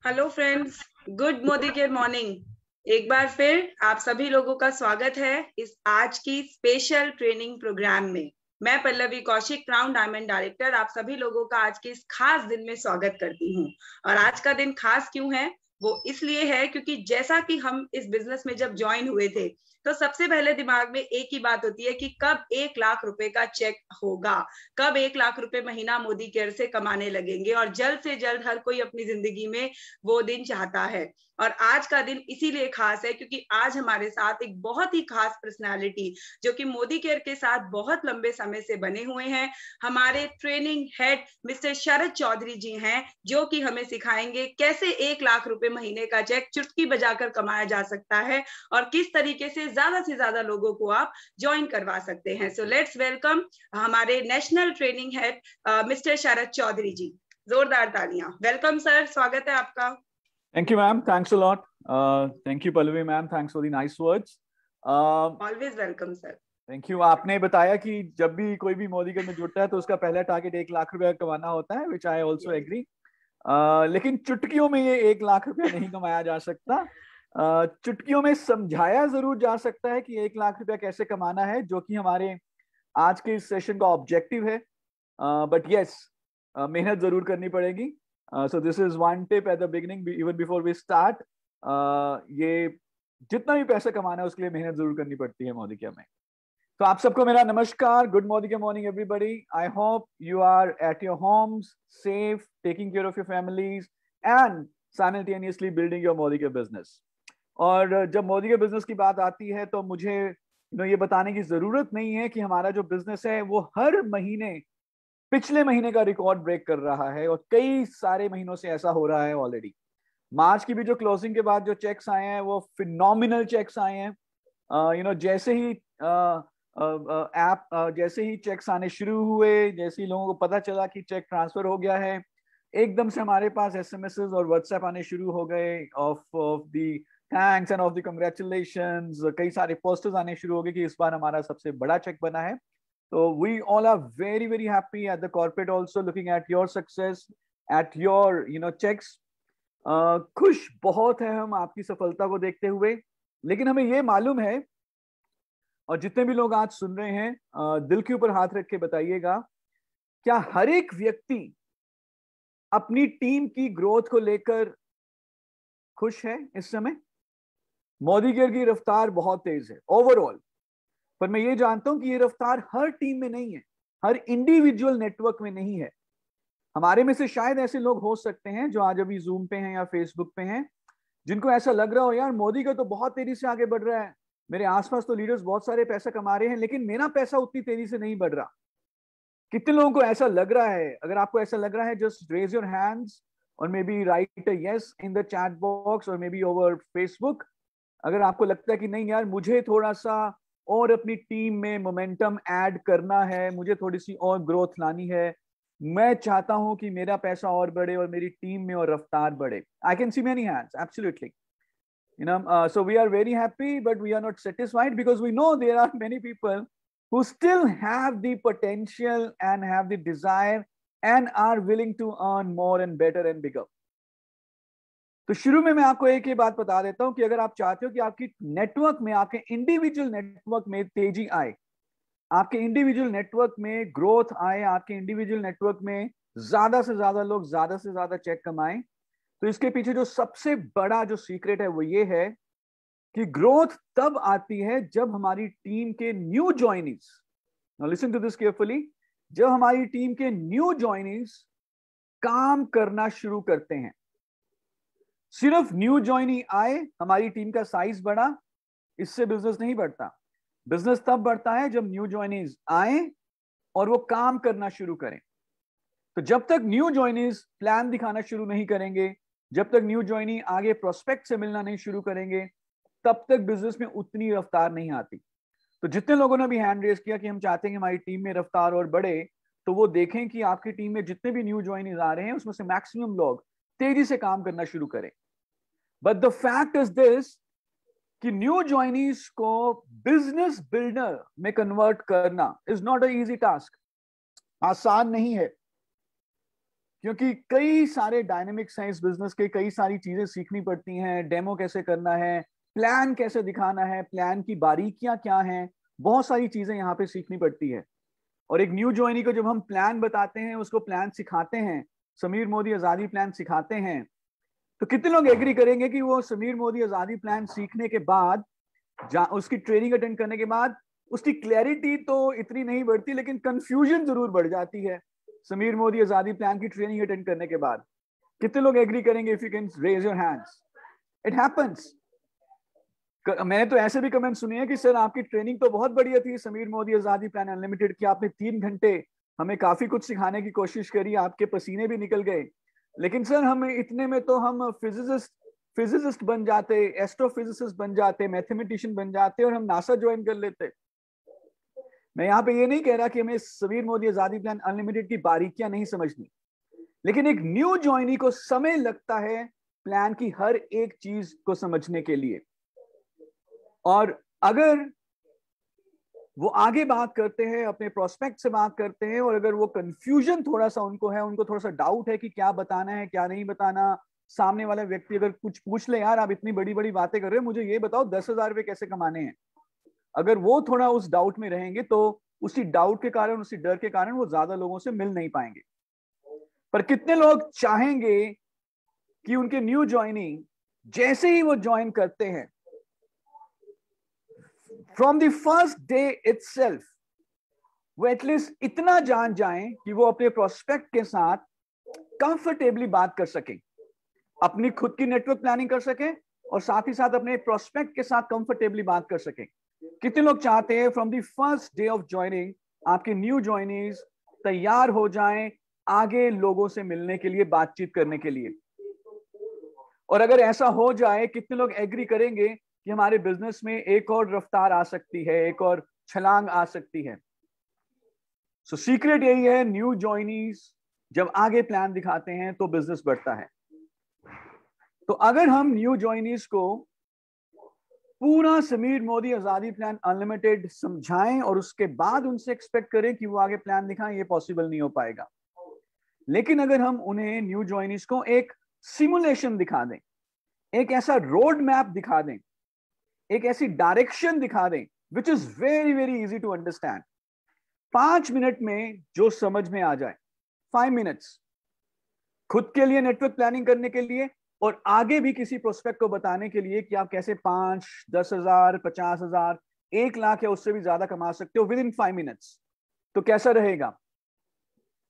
Hello friends, good Modicare morning. एक बार फिर आप सभी लोगों का स्वागत है इस आज की स्पेशल ट्रेनिंग प्रोग्राम में। मैं Pallavi Kaushik, crown diamond director, आप सभी लोगों का आज के इस खास दिन में स्वागत करती हूँ। और आज का दिन खास क्यों है? वो इसलिए है क्योंकि जैसा कि हम इस बिजनेस में जब ज्वाइन हुए थे तो सबसे पहले दिमाग में एक ही बात होती है कि कब 1 लाख रुपए का चेक होगा, कब 1 लाख रुपए महीना मोदी केयर से कमाने लगेंगे। और जल्द से जल्द हर कोई अपनी जिंदगी में वो दिन चाहता है। और आज का दिन इसीलिए खास है क्योंकि आज हमारे साथ एक बहुत ही खास पर्सनालिटी जो कि मोदी केयर के साथ बहुत लंबे समय से बने हुए हैं, हमारे ट्रेनिंग हेड मिस्टर शरद चौधरी जी हैं, जो कि हमें सिखाएंगे कैसे 1 लाख रुपए महीने का चेक चुटकी बजाकर कमाया जा सकता है और किस तरीके से ज्यादा लोगों को आप ज्वाइन करवा सकते हैं। सो लेट्स वेलकम हमारे नेशनल ट्रेनिंग हेड मिस्टर शरद चौधरी जी। जोरदार तालियां। वेलकम सर, स्वागत है आपका। Thank you, ma'am. Thanks a lot. Thank you, Pallavi, ma'am. Thanks for the nice words. Always welcome sir. Thank you. आपने बताया कि जब भी कोई भी मोदी केयर में जुड़ता है तो उसका पहला टारगेट 1 लाख रुपया कमाना होता है, which I also agree. लेकिन चुटकियों में ये 1 लाख रुपया नहीं कमाया जा सकता। चुटकियों में समझाया जरूर जा सकता है कि 1 लाख रुपया कैसे कमाना है, जो कि हमारे आज के इस सेशन का ऑब्जेक्टिव है। बट यस, मेहनत जरूर करनी पड़ेगी। So this is one tip at the beginning, even before we start. ये जितना भी पैसा कमाना है उसके लिए मेहनत जरूर करनी पड़ती है मोदी केयर में। तो आप सबको मेरा नमस्कार, good Modicare morning everybody. I hope you are at your homes safe, taking care of your families and simultaneously building your Modicare business. और जब मोदी केयर बिजनेस की बात आती है तो मुझे ये बताने की जरूरत नहीं है कि हमारा जो बिजनेस है वो हर महीने पिछले महीने का रिकॉर्ड ब्रेक कर रहा है, और कई सारे महीनों से ऐसा हो रहा है ऑलरेडी। मार्च की भी जो क्लोजिंग के बाद जो चेक्स आए हैं वो फिनोमिनल चेक्स आए हैं। जैसे ही जैसे ही चेक्स आने शुरू हुए, जैसे ही लोगों को पता चला कि चेक ट्रांसफर हो गया है, एकदम से हमारे पास एसएमएस और व्हाट्सएप आने शुरू हो गए of the thanks end of the congratulations. कई सारे पोस्टर्स आने शुरू हो गए कि इस बार हमारा सबसे बड़ा चेक बना है। So we all are very happy at the corporate also, looking at your success, at your checks. खुश बहुत है हम आपकी सफलता को देखते हुए। लेकिन हमें ये मालूम है, और जितने भी लोग आज सुन रहे हैं दिल के ऊपर हाथ रख के बताइएगा, क्या हर एक व्यक्ति अपनी टीम की ग्रोथ को लेकर खुश है इस समय? मोदी केयर की रफ्तार बहुत तेज है ओवरऑल, पर मैं ये जानता हूं कि ये रफ्तार हर टीम में नहीं है, हर इंडिविजुअल नेटवर्क में नहीं है। हमारे में से शायद ऐसे लोग हो सकते हैं जो आज अभी जूम पे हैं या फेसबुक पे हैं, जिनको ऐसा लग रहा हो यार मोदी का तो बहुत तेजी से आगे बढ़ रहा है, मेरे आसपास तो लीडर्स बहुत सारे पैसा कमा रहे हैं, लेकिन मेरा पैसा उतनी तेजी से नहीं बढ़ रहा। कितने लोगों को ऐसा लग रहा है? अगर आपको ऐसा लग रहा है, जस्ट रेज योर हैंड्स और may be right yes in the chat box और मे बी ओवर फेसबुक। अगर आपको लगता है कि नहीं यार, मुझे थोड़ा सा और अपनी टीम में मोमेंटम ऐड करना है, मुझे थोड़ी सी और ग्रोथ लानी है, मैं चाहता हूं कि मेरा पैसा और बढ़े और मेरी टीम में और रफ्तार बढ़े। I can see many hands, absolutely. So we are very happy, but we are not satisfied because we know there are many people who still have the potential and have the desire and are willing to earn more and better and bigger. तो शुरू में मैं आपको एक ही बात बता देता हूं कि अगर आप चाहते हो कि आपकी नेटवर्क में, आपके इंडिविजुअल नेटवर्क में तेजी आए, आपके इंडिविजुअल नेटवर्क में ग्रोथ आए, आपके इंडिविजुअल नेटवर्क में ज्यादा से ज्यादा लोग ज्यादा से ज्यादा चेक कमाएं, तो इसके पीछे जो सबसे बड़ा जो सीक्रेट है वो ये है कि ग्रोथ तब आती है जब हमारी टीम के new joinees, now listen to this carefully, जब हमारी टीम के न्यू ज्वाइनीज काम करना शुरू करते हैं। सिर्फ न्यू ज्वाइनी आए, हमारी टीम का साइज बढ़ा, इससे बिजनेस नहीं बढ़ता। बिजनेस तब बढ़ता है जब न्यू ज्वाइनीज आए और वो काम करना शुरू करें। तो जब तक न्यू ज्वाइनीज प्लान दिखाना शुरू नहीं करेंगे, जब तक न्यू ज्वाइनी आगे प्रोस्पेक्ट से मिलना नहीं शुरू करेंगे, तब तक बिजनेस में उतनी रफ्तार नहीं आती। तो जितने लोगों ने भी हैंड रेज किया कि हम चाहते हैं कि हमारी टीम में रफ्तार और बढ़े, तो वो देखें कि आपकी टीम में जितने भी न्यू ज्वाइनीज आ रहे हैं उसमें से मैक्सिमम लोग तेजी से काम करना शुरू करें। But the fact is this कि न्यू ज्वाइनीज को बिजनेस बिल्डर में कन्वर्ट करना is not a easy task, आसान नहीं है। क्योंकि कई सारे डायनेमिक्स हैं इस बिजनेस के, कई सारी चीजें सीखनी पड़ती हैं, डेमो कैसे करना है, प्लान कैसे दिखाना है, प्लान की बारीकियां क्या हैं, बहुत सारी चीजें यहाँ पे सीखनी पड़ती है। और एक न्यू ज्वाइनी को जब हम प्लान बताते हैं, उसको प्लान सिखाते हैं, समीर मोदी आजादी प्लान सिखाते हैं, तो कितने लोग एग्री करेंगे कि वो समीर मोदी आजादी प्लान सीखने के बाद, उसकी ट्रेनिंग अटेंड करने के बाद उसकी क्लैरिटी तो इतनी नहीं बढ़ती, लेकिन कंफ्यूजन जरूर बढ़ जाती है समीर मोदी आजादी प्लान की ट्रेनिंग अटेंड करने के बाद। कितने लोग एग्री करेंगे? If you can raise your hands. It happens. मैंने तो ऐसे भी कमेंट सुने हैं कि सर आपकी ट्रेनिंग तो बहुत बढ़िया थी समीर मोदी आजादी प्लान अनलिमिटेड की, आपने 3 घंटे हमें काफी कुछ सिखाने की कोशिश करी, आपके पसीने भी निकल गए, लेकिन सर हमें इतने में तो हम फिजिसिस्ट बन जाते, एस्ट्रोफिजिसिस्ट बन जाते, मैथमेटिशियन बन जाते और हम नासा ज्वाइन कर लेते। मैं यहाँ पे ये नहीं कह रहा कि हमें समीर मोदी आजादी प्लान अनलिमिटेड की बारीकियां नहीं समझनी, लेकिन एक न्यू ज्वाइनी को समय लगता है प्लान की हर एक चीज को समझने के लिए। और अगर वो आगे बात करते हैं, अपने प्रोस्पेक्ट से बात करते हैं, और अगर वो कंफ्यूजन थोड़ा सा उनको है, उनको थोड़ा सा डाउट है कि क्या बताना है क्या नहीं बताना, सामने वाला व्यक्ति अगर कुछ पूछ ले, यार आप इतनी बड़ी बड़ी बातें कर रहे हो, मुझे ये बताओ 10,000 रुपए कैसे कमाने हैं, अगर वो थोड़ा उस डाउट में रहेंगे तो उसी डाउट के कारण, उसी डर के कारण वो ज्यादा लोगों से मिल नहीं पाएंगे। पर कितने लोग चाहेंगे कि उनके न्यू ज्वाइनिंग जैसे ही वो ज्वाइन करते हैं, from the first day itself वो एटलीस्ट इतना जान जाएं कि वो अपने प्रोस्पेक्ट के साथ कंफर्टेबली बात कर सकें, अपनी खुद की नेटवर्क प्लानिंग कर सकें और साथ ही साथ अपने प्रोस्पेक्ट के साथ कंफर्टेबली बात कर सकें। कितने लोग चाहते हैं from the first day of joining आपके न्यू ज्वाइनीज तैयार हो जाएं आगे लोगों से मिलने के लिए, बातचीत करने के लिए? और अगर ऐसा हो जाए, कितने लोग एग्री करेंगे कि हमारे बिजनेस में एक और रफ्तार आ सकती है, एक और छलांग आ सकती है? सो सीक्रेट यही है, न्यू ज्वाइनीज जब आगे प्लान दिखाते हैं तो बिजनेस बढ़ता है। तो अगर हम न्यू ज्वाइनीज को पूरा समीर मोदी आजादी प्लान अनलिमिटेड समझाएं और उसके बाद उनसे एक्सपेक्ट करें कि वो आगे प्लान दिखाएं, ये पॉसिबल नहीं हो पाएगा। लेकिन अगर हम उन्हें न्यू ज्वाइनीज को एक सिमुलेशन दिखा दें, एक ऐसा रोड मैप दिखा दें, एक ऐसी डायरेक्शन दिखा दें which is very very easy to understand, 5 minute में जो समझ में आ जाए, 5 मिनट्स खुद के लिए नेटवर्क प्लानिंग करने के लिए और आगे भी किसी प्रोस्पेक्ट को बताने के लिए कि आप कैसे 5, 10,000, 50,000, 1 लाख या उससे भी ज्यादा कमा सकते हो विद इन 5 मिनट्स। तो कैसा रहेगा?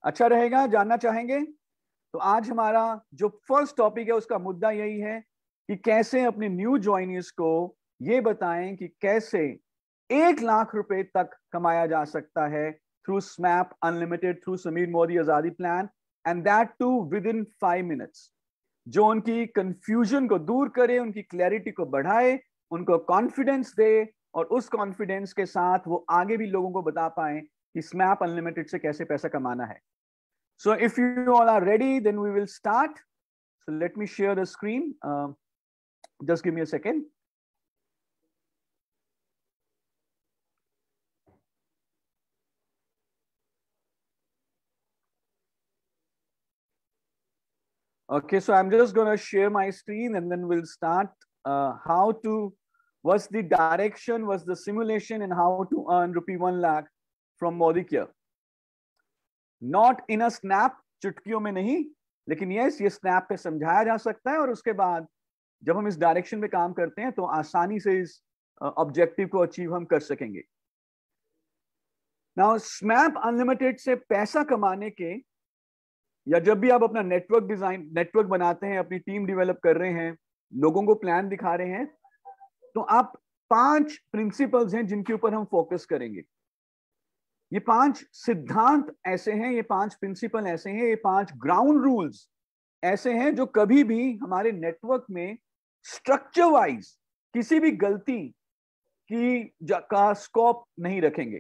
अच्छा रहेगा? जानना चाहेंगे? तो आज हमारा जो फर्स्ट टॉपिक है उसका मुद्दा यही है कि कैसे अपने न्यू ज्वाइनीज को ये बताएं कि कैसे 1 लाख रुपए तक कमाया जा सकता है थ्रू स्मैप अनलिमिटेड, थ्रू समीर मोदी आजादी plan, and that too within 5 minutes, जो उनकी कंफ्यूजन को दूर करे, उनकी क्लैरिटी को बढ़ाए, उनको कॉन्फिडेंस दे और उस कॉन्फिडेंस के साथ वो आगे भी लोगों को बता पाए कि स्मैप अनलिमिटेड से कैसे पैसा कमाना है। So if you all are ready, then we will start. So let me share the screen. Just give me a second. Okay, so I'm just going to share my screen and then we'll start how to, what's the direction, what's the simulation and how to earn rupee 1 lakh from ModiCare. Not in a snap, चुटकियों में नहीं, लेकिन yes ये snap पे समझाया जा सकता है और उसके बाद जब हम इस डायरेक्शन में काम करते हैं तो आसानी से इस ऑब्जेक्टिव को अचीव हम कर सकेंगे। नाउ स्मैप अनलिमिटेड से पैसा कमाने के, या जब भी आप अपना नेटवर्क बनाते हैं, अपनी टीम डेवलप कर रहे हैं, लोगों को प्लान दिखा रहे हैं, तो आप 5 प्रिंसिपल्स हैं जिनके ऊपर हम फोकस करेंगे। ये 5 सिद्धांत ऐसे हैं, ये 5 प्रिंसिपल ऐसे हैं, ये 5 ग्राउंड रूल्स ऐसे हैं जो कभी भी हमारे नेटवर्क में स्ट्रक्चर वाइज किसी भी गलती का स्कोप नहीं रखेंगे।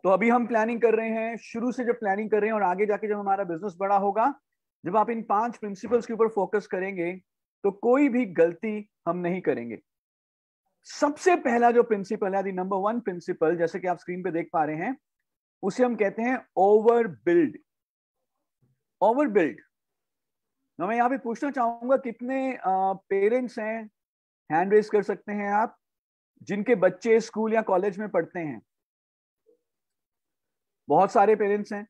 तो अभी हम प्लानिंग कर रहे हैं, शुरू से जब प्लानिंग कर रहे हैं और आगे जाके जब हमारा बिजनेस बड़ा होगा, जब आप इन 5 प्रिंसिपल्स के ऊपर फोकस करेंगे तो कोई भी गलती हम नहीं करेंगे। सबसे पहला जो प्रिंसिपल है, नंबर 1 प्रिंसिपल, जैसे कि आप स्क्रीन पे देख पा रहे हैं, उसे हम कहते हैं ओवर बिल्ड। ओवरबिल्ड। मैं यहाँ पे पूछना चाहूंगा कितने पेरेंट्स हैं, हैंड रेज कर सकते हैं आप, जिनके बच्चे स्कूल या कॉलेज में पढ़ते हैं? बहुत सारे पेरेंट्स हैं।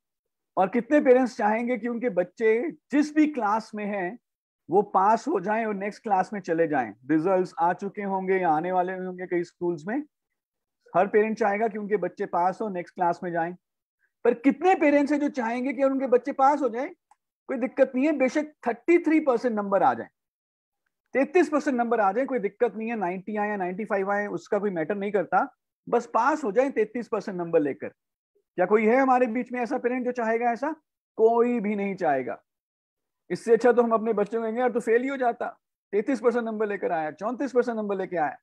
और कितने पेरेंट्स चाहेंगे कि उनके बच्चे जिस भी क्लास में हैं वो पास हो जाएं और नेक्स्ट क्लास में चले जाएं? रिजल्ट्स आ चुके होंगे या आने वाले होंगे कई स्कूल्स में। हर पेरेंट चाहेगा कि उनके बच्चे पास हो, नेक्स्ट क्लास में जाएं। पर कितने पेरेंट्स हैं जो चाहेंगे कि उनके बच्चे पास हो जाएं? कोई दिक्कत नहीं है, बेशक 33% नंबर आ जाए, 33% नंबर आ जाए, कोई दिक्कत नहीं है। 90 आए या 95 आए, उसका कोई मैटर नहीं करता, बस पास हो जाए 33% नंबर लेकर। क्या कोई है हमारे बीच में ऐसा पेरेंट जो चाहेगा ऐसा? कोई भी नहीं चाहेगा। इससे अच्छा तो हम अपने बच्चों को कहेंगे यार तो फेल ही हो जाता, 33% नंबर लेकर आया, 34% नंबर लेकर आया।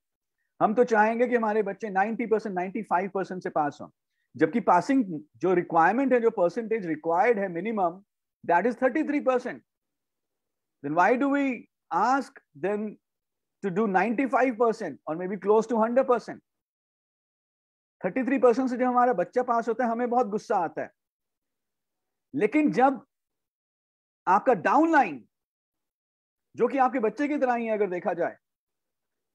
हम तो चाहेंगे कि हमारे बच्चे 90%, 95% से पास हों। जबकि पासिंग जो रिक्वायरमेंट है, जो परसेंटेज रिक्वायर्ड है minimum, that is 33%। then why do we ask them to do 95% or maybe close to 100%? 33% से जब हमारा बच्चा पास होता है हमें बहुत गुस्सा आता है। लेकिन जब आपका डाउनलाइन, जो कि आपके बच्चे की तरह ही है अगर देखा जाए,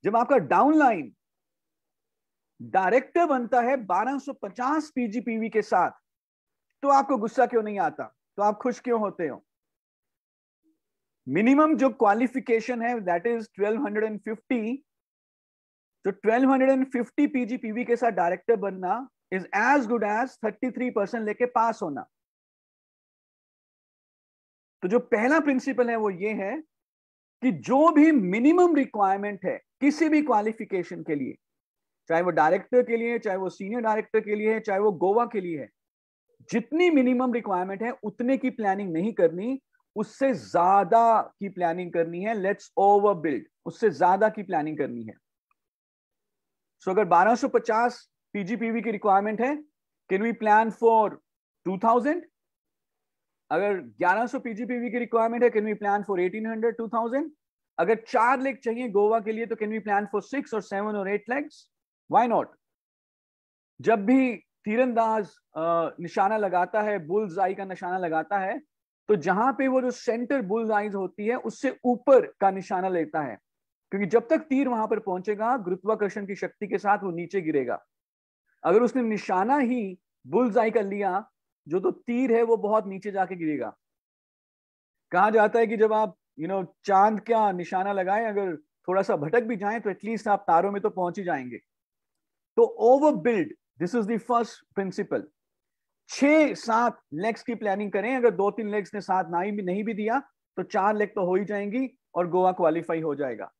जब आपका डाउनलाइन डायरेक्टर बनता है 1250 पीजीपीवी के साथ, तो आपको गुस्सा क्यों नहीं आता? तो आप खुश क्यों होते हो? मिनिमम जो क्वालिफिकेशन है दैट इज 1250, तो 1250 पीजीपीवी के साथ डायरेक्टर बनना इज एज गुड एज 33% लेके पास होना। तो जो पहला प्रिंसिपल है वो ये है कि जो भी मिनिमम रिक्वायरमेंट है किसी भी क्वालिफिकेशन के लिए, चाहे वो डायरेक्टर के लिए, चाहे वो सीनियर डायरेक्टर के लिए है, चाहे वो गोवा के लिए है, जितनी मिनिमम रिक्वायरमेंट है उतने की प्लानिंग नहीं करनी, उससे ज्यादा की प्लानिंग करनी है। लेट्स ओवर बिल्ड, उससे ज्यादा की प्लानिंग करनी है। सो अगर 1250 पीजीपीवी की रिक्वायरमेंट है, कैन वी प्लान फॉर 2000? अगर 1100 पीजीपीवी की रिक्वायरमेंट है, कैन वी प्लान फॉर 1800, 2000? अगर 4 लेग चाहिए गोवा के लिए, तो कैन वी प्लान फॉर 6 और 7 और 8 लेग्स? Why not? जब भी तीरंदाज निशाना लगाता है, बुल्स आई का निशाना लगाता है, तो जहां पे वो जो सेंटर बुल्स आईज होती है उससे ऊपर का निशाना लेता है, क्योंकि जब तक तीर वहां पर पहुंचेगा गुरुत्वाकर्षण की शक्ति के साथ वो नीचे गिरेगा। अगर उसने निशाना ही बुल्स आई का लिया, जो तो तीर है वो बहुत नीचे जाके गिरेगा। कहा जाता है कि जब आप चांद का निशाना लगाएं, अगर थोड़ा सा भटक भी जाएं तो एटलीस्ट आप तारों में तो पहुंच ही जाएंगे। तो over build, this is the first principle. 6-7 legs की प्लानिंग करें। अगर 2-3 लेग्स ने साथ नहीं भी दिया तो 4 लेग तो हो ही जाएंगी और गोवा क्वालिफाई हो जाएगा।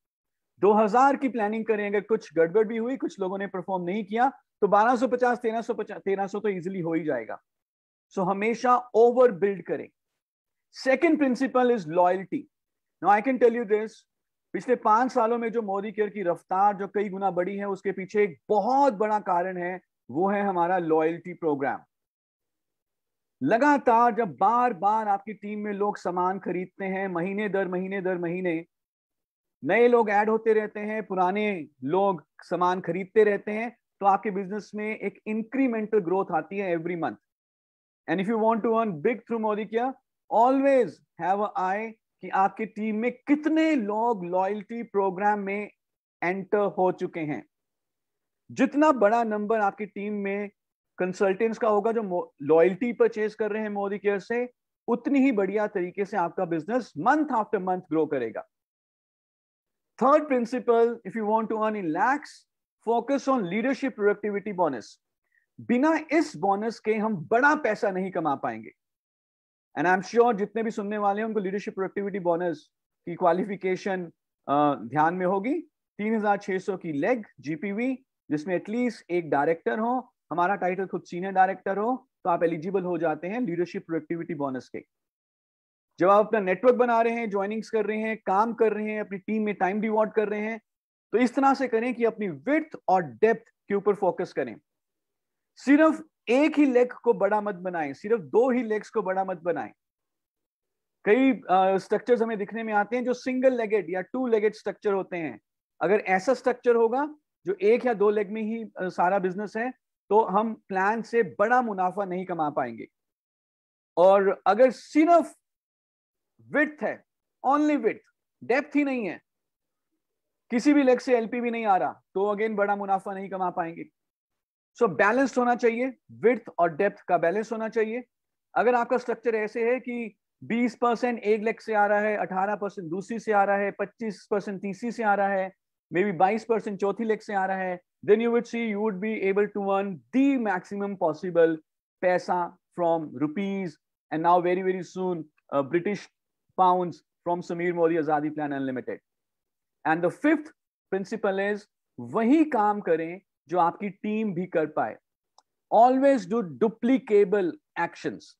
2000 की प्लानिंग करें। अगर कुछ गड़बड़ भी हुई, कुछ लोगों ने परफॉर्म नहीं किया, तो 1250, 1300 तो इजिली हो ही जाएगा। सो हमेशा ओवर बिल्ड करें। Second principle is loyalty. Now I can tell you this, पिछले 5 सालों में जो मोदी केयर की रफ्तार जो कई गुना बढ़ी है, उसके पीछे एक बहुत बड़ा कारण है, वो है हमारा लॉयल्टी प्रोग्राम। लगातार जब बार बार आपकी टीम में लोग सामान खरीदते हैं, महीने दर महीने नए लोग ऐड होते रहते हैं, पुराने लोग सामान खरीदते रहते हैं, तो आपके बिजनेस में एक इंक्रीमेंटल ग्रोथ आती है every month. And if you want to earn big through Modi Care, always have a eye कि आपकी टीम में कितने लोग लॉयल्टी प्रोग्राम में एंटर हो चुके हैं। जितना बड़ा नंबर आपकी टीम में कंसल्टेंट्स का होगा जो लॉयल्टी परचेज कर रहे हैं मोदी केयर से, उतनी ही बढ़िया तरीके से आपका business month after month grow करेगा। Third principle, if you want to earn in lakhs, focus on leadership productivity bonus. बिना इस बोनस के हम बड़ा पैसा नहीं कमा पाएंगे। एंड आई एम श्योर जितने भी सुनने वाले हैं उनको लीडरशिप प्रोडक्टिविटी बोनस की क्वालिफिकेशन ध्यान में होगी। 3600 की लेग जीपीवी, जिसमें एटलीस्ट एक डायरेक्टर हो, हमारा टाइटल खुद सीनियर डायरेक्टर हो, तो आप एलिजिबल हो जाते हैं लीडरशिप प्रोडक्टिविटी बोनस के। जब आप अपना नेटवर्क बना रहे हैं, ज्वाइनिंग्स कर रहे हैं, काम कर रहे हैं, अपनी टीम में टाइम डिवोट कर रहे हैं, तो इस तरह से करें कि अपनी विड्थ और डेप्थ के ऊपर फोकस करें। सिर्फ एक ही लेग को बड़ा मत बनाएं, सिर्फ 2 ही लेग्स को बड़ा मत बनाएं। कई स्ट्रक्चर्स हमें दिखने में आते हैं जो सिंगल लेगेड या 2 लेगेड स्ट्रक्चर होते हैं। अगर ऐसा स्ट्रक्चर होगा जो 1 या 2 लेग में ही सारा बिजनेस है, तो हम प्लान से बड़ा मुनाफा नहीं कमा पाएंगे। और अगर सिर्फ विड्थ है, ओनली विड्थ, डेप्थ ही नहीं है, किसी भी लेग से एलपी भी नहीं आ रहा, तो अगेन बड़ा मुनाफा नहीं कमा पाएंगे। सो बैलेंस्ड होना चाहिए, विड्थ और डेप्थ का बैलेंस होना चाहिए। अगर आपका स्ट्रक्चर ऐसे है कि 20% एक लेग से आ रहा है, 18% दूसरी से आ रहा है, 25% तीसरी से आ रहा है, मे बी 22% चौथी लेग से आ रहा है, then you would see you would be able to earn the maximum possible पैसा from rupees and now very soon British pounds from Samir Modi Azadi Plan Unlimited. And the fifth principle is वही काम करें जो आपकी team भी कर पाए. Always do duplicable actions.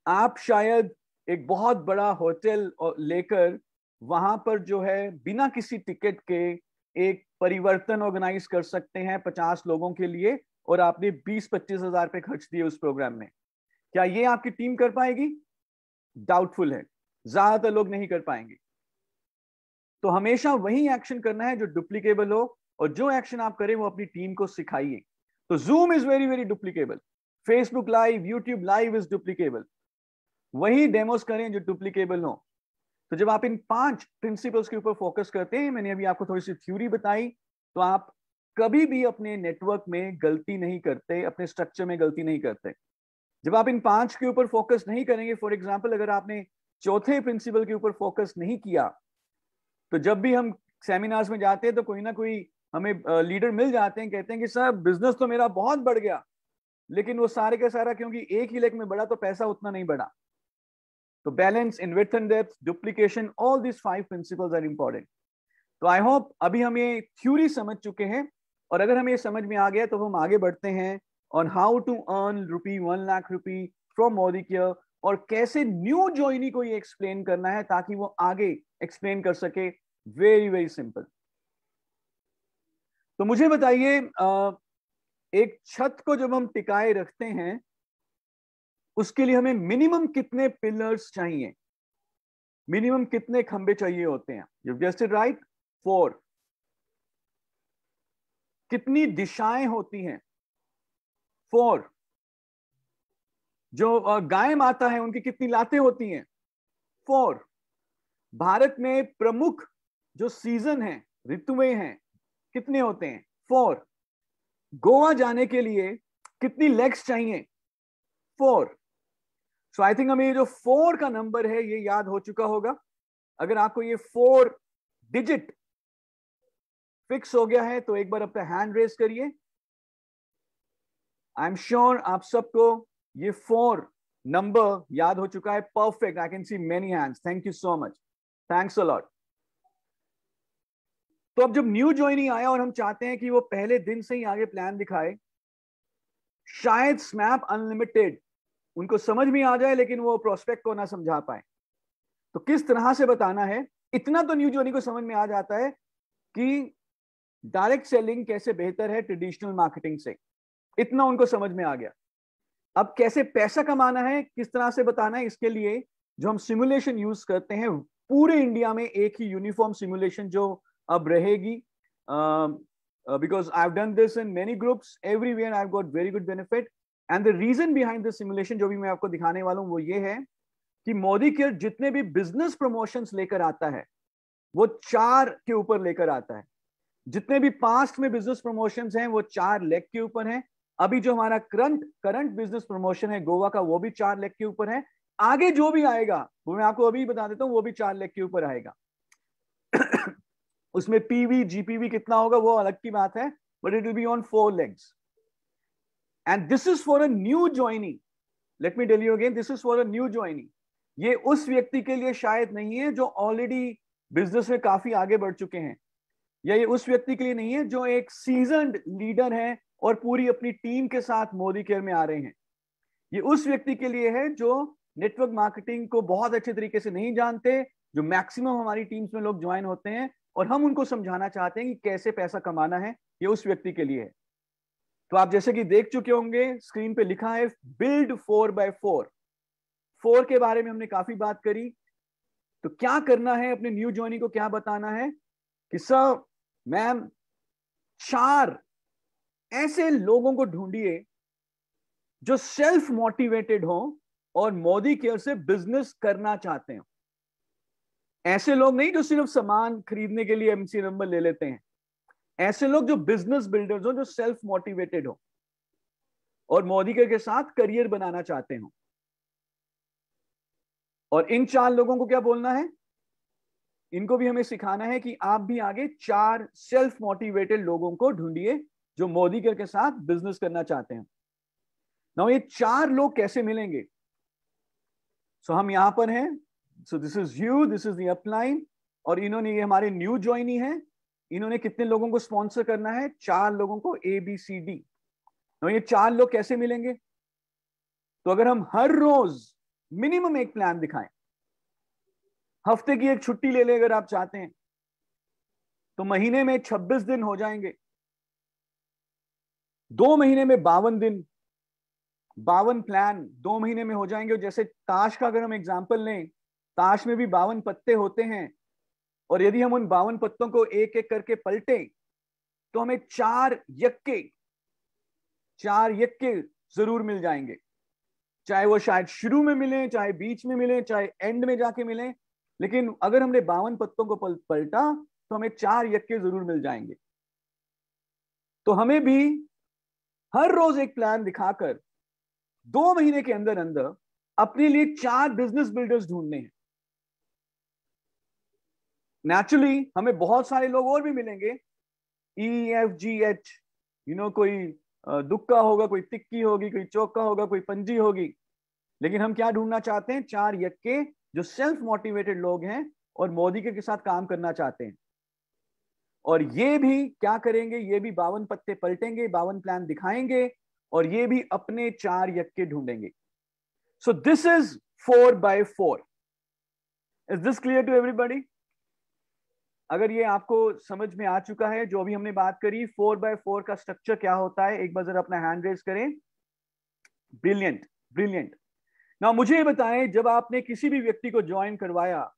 आप शायद एक बहुत बड़ा होटल लेकर वहां पर जो है बिना किसी टिकट के एक परिवर्तन ऑर्गेनाइज कर सकते हैं 50 लोगों के लिए, और आपने 20-25 हजार रुपए खर्च दिए उस प्रोग्राम में. क्या ये आपकी टीम कर पाएगी? डाउटफुल है, ज्यादातर लोग नहीं कर पाएंगे. तो हमेशा वही एक्शन करना है जो डुप्लीकेबल हो, और जो एक्शन आप करें वो अपनी टीम को सिखाइए. तो zoom is very duplicable, Facebook live, YouTube live is duplicable. वही डेमोस करें जो डुप्लीकेबल हो. तो जब आप इन 5 प्रिंसिपल्स के ऊपर फोकस करते हैं, मैंने अभी आपको थोड़ी सी थ्योरी बताई, तो आप कभी भी अपने नेटवर्क में गलती नहीं करते, अपने स्ट्रक्चर में गलती नहीं करते. जब आप इन 5 के ऊपर फोकस नहीं करेंगे, फॉर एग्जाम्पल अगर आपने चौथे प्रिंसिपल के ऊपर फोकस नहीं किया, तो जब भी हम सेमिनार्स में जाते हैं तो कोई ना कोई हमें लीडर मिल जाते हैं, कहते हैं कि सर बिजनेस तो मेरा बहुत बढ़ गया, लेकिन वो सारे का सारा क्योंकि एक ही लेग में बढ़ा तो पैसा उतना नहीं बढ़ा. तो balance in width and depth, duplication, all this 5 principles are important. तो आई होप अभी हम ये थ्योरी समझ चुके हैं, और अगर हमें ये समझ में आ गया तो हम आगे बढ़ते हैं on how to earn ₹1 lakh from Modicare, और कैसे न्यू ज्वाइनी को ये एक्सप्लेन करना है ताकि वो आगे एक्सप्लेन कर सके. Very simple. तो मुझे बताइए, एक छत को जब हम टिकाए रखते हैं उसके लिए हमें मिनिमम कितने पिलर्स चाहिए, मिनिमम कितने खंबे चाहिए होते हैं? You guessed it right, 4. कितनी दिशाएं होती हैं? 4. जो गाय माता है उनकी कितनी लातें होती हैं? 4. भारत में प्रमुख जो सीजन है, ऋतुएं हैं, कितने होते हैं? 4. गोवा जाने के लिए कितनी लेग्स चाहिए? 4. सो आई थिंक हमें ये जो 4 का नंबर है ये याद हो चुका होगा. अगर आपको ये 4 डिजिट फिक्स हो गया है तो एक बार अपना हैंड रेज करिए. आई एम श्योर आप सबको ये 4 नंबर याद हो चुका है. Perfect, I can see many hands. Thank you so much, thanks a lot. तो अब जब न्यू ज्वाइनिंग आया और हम चाहते हैं कि वो पहले दिन से ही आगे प्लान दिखाए, शायद स्मैप अनलिमिटेड उनको समझ में आ जाए लेकिन वो प्रोस्पेक्ट को ना समझा पाए. तो किस तरह से बताना है? इतना तो न्यू ज्वाइनिंग को समझ में आ जाता है कि डायरेक्ट सेलिंग कैसे बेहतर है ट्रेडिशनल मार्केटिंग से, इतना उनको समझ में आ गया. अब कैसे पैसा कमाना है, किस तरह से बताना है, इसके लिए जो हम सिमुलेशन यूज करते हैं पूरे इंडिया में एक ही यूनिफॉर्म सिमुलेशन जो अब रहेगी, because I've done this in many groups everywhere, I've got very good benefit. And the reason behind this simulation जो भी मैं आपको दिखाने वाला हूं वो ये है कि मोदी केयर जितने भी बिजनेस प्रमोशंस लेकर आता है वो 4 के ऊपर लेकर आता है. जितने भी पास्ट में बिजनेस प्रमोशंस हैं वो 4 लेग के ऊपर हैं. अभी जो हमारा करंट बिजनेस प्रमोशन है गोवा का वो भी 4 लेग के ऊपर है. आगे जो भी आएगा वो मैं आपको अभी बता देता हूं, वो भी 4 लेग के ऊपर आएगा. उसमें पीवी जीपीवी कितना होगा वो अलग की बात है, but it will be on 4 legs. And this is for a new joinee. Let me tell you again, this is for a new joinee. ये उस व्यक्ति के लिए शायद नहीं है जो ऑलरेडी बिजनेस में काफी आगे बढ़ चुके हैं, या ये उस व्यक्ति के लिए नहीं है जो एक सीजन्ड लीडर है और पूरी अपनी टीम के साथ मोदी केयर में आ रहे हैं. ये उस व्यक्ति के लिए है जो नेटवर्क मार्केटिंग को बहुत अच्छे तरीके से नहीं जानते, जो मैक्सिमम हमारी टीम्स में लोग ज्वाइन होते हैं और हम उनको समझाना चाहते हैं कि कैसे पैसा कमाना है. ये उस व्यक्ति के लिए है. तो आप जैसे कि देख चुके होंगे स्क्रीन पे लिखा है बिल्ड 4x4. 4 के बारे में हमने काफी बात करी. तो क्या करना है अपने न्यू ज्वाइनी को, क्या बताना है कि सर मैम 4 ऐसे लोगों को ढूंढिए जो सेल्फ मोटिवेटेड हो और मोदी केयर से बिजनेस करना चाहते हो. ऐसे लोग नहीं जो सिर्फ सामान खरीदने के लिए एमसी नंबर ले लेते हैं, ऐसे लोग जो बिजनेस बिल्डर्स हो, जो सेल्फ मोटिवेटेड हो और मोदी के साथ करियर बनाना चाहते हो। और इन 4 लोगों को क्या बोलना है, इनको भी हमें सिखाना है कि आप भी आगे 4 सेल्फ मोटिवेटेड लोगों को ढूंढिए जो मोदी के साथ बिजनेस करना चाहते हैं। ना ये 4 लोग कैसे मिलेंगे? सो हम यहां पर हैं। सो this is you, this is the upline, और इन्होंने, ये हमारे न्यू ज्वाइनी है, इन्होंने कितने लोगों को स्पॉन्सर करना है? 4 लोगों को, ABCD। तो ये 4 लोग कैसे मिलेंगे? तो अगर हम हर रोज मिनिमम एक प्लान दिखाएं, हफ्ते की एक छुट्टी ले लें अगर आप चाहते हैं, तो महीने में 26 दिन हो जाएंगे, 2 महीने में 52 दिन, 52 प्लान 2 महीने में हो जाएंगे। जैसे ताश का अगर हम एग्जांपल लें, ताश में भी 52 पत्ते होते हैं, और यदि हम उन 52 पत्तों को एक एक करके पलटे तो हमें 4 यक्के जरूर मिल जाएंगे, चाहे वो शायद शुरू में मिले, चाहे बीच में मिले, चाहे एंड में जाके मिले, लेकिन अगर हमने 52 पत्तों को पलटा तो हमें 4 यक्के जरूर मिल जाएंगे। तो हमें भी हर रोज एक प्लान दिखाकर 2 महीने के अंदर अंदर अपने लिए 4 बिजनेस बिल्डर्स ढूंढने हैं। नेचुरली हमें बहुत सारे लोग और भी मिलेंगे, EFGH, कोई दुक्का होगा, कोई तिक्की होगी, कोई चौका होगा, कोई पंजी होगी, लेकिन हम क्या ढूंढना चाहते हैं? 4 यक्के जो सेल्फ मोटिवेटेड लोग हैं और मोदी के साथ काम करना चाहते हैं। और ये भी क्या करेंगे? ये भी 52 पत्ते पलटेंगे, 52 प्लान दिखाएंगे, और ये भी अपने 4 यक्के ढूंढेंगे। So this is 4x4। Is this clear to everybody? अगर ये आपको समझ में आ चुका है जो अभी हमने बात करी, 4x4 का स्ट्रक्चर क्या होता है, एक बार जरा अपना हैंड रेज करें। Brilliant, brilliant. ना मुझे बताएं, जब आपने किसी भी व्यक्ति को ज्वाइन करवाया,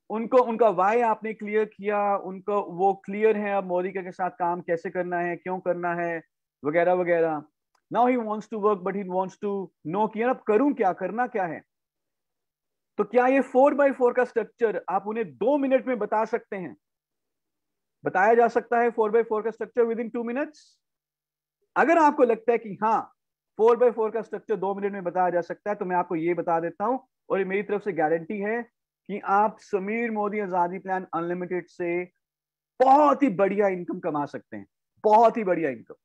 उनको उनका वाई आपने क्लियर किया, उनको वो क्लियर है अब मोदी के साथ काम कैसे करना है, क्यों करना है, वगैरह वगैरह। Now he wants to work but he wants to know कि अब करूं क्या, करना क्या है। तो क्या ये 4x4 का स्ट्रक्चर आप उन्हें 2 मिनट में बता सकते हैं? बताया जा सकता है 4x4 का स्ट्रक्चर विद इन 2 मिनट्स? अगर आपको लगता है कि हाँ 4x4 का स्ट्रक्चर 2 मिनट में बताया जा सकता है, तो मैं आपको ये बता देता हूं, और ये मेरी तरफ से गारंटी है कि आप समीर मोदी आजादी प्लान अनलिमिटेड से बहुत ही बढ़िया इनकम कमा सकते हैं, बहुत ही बढ़िया इनकम।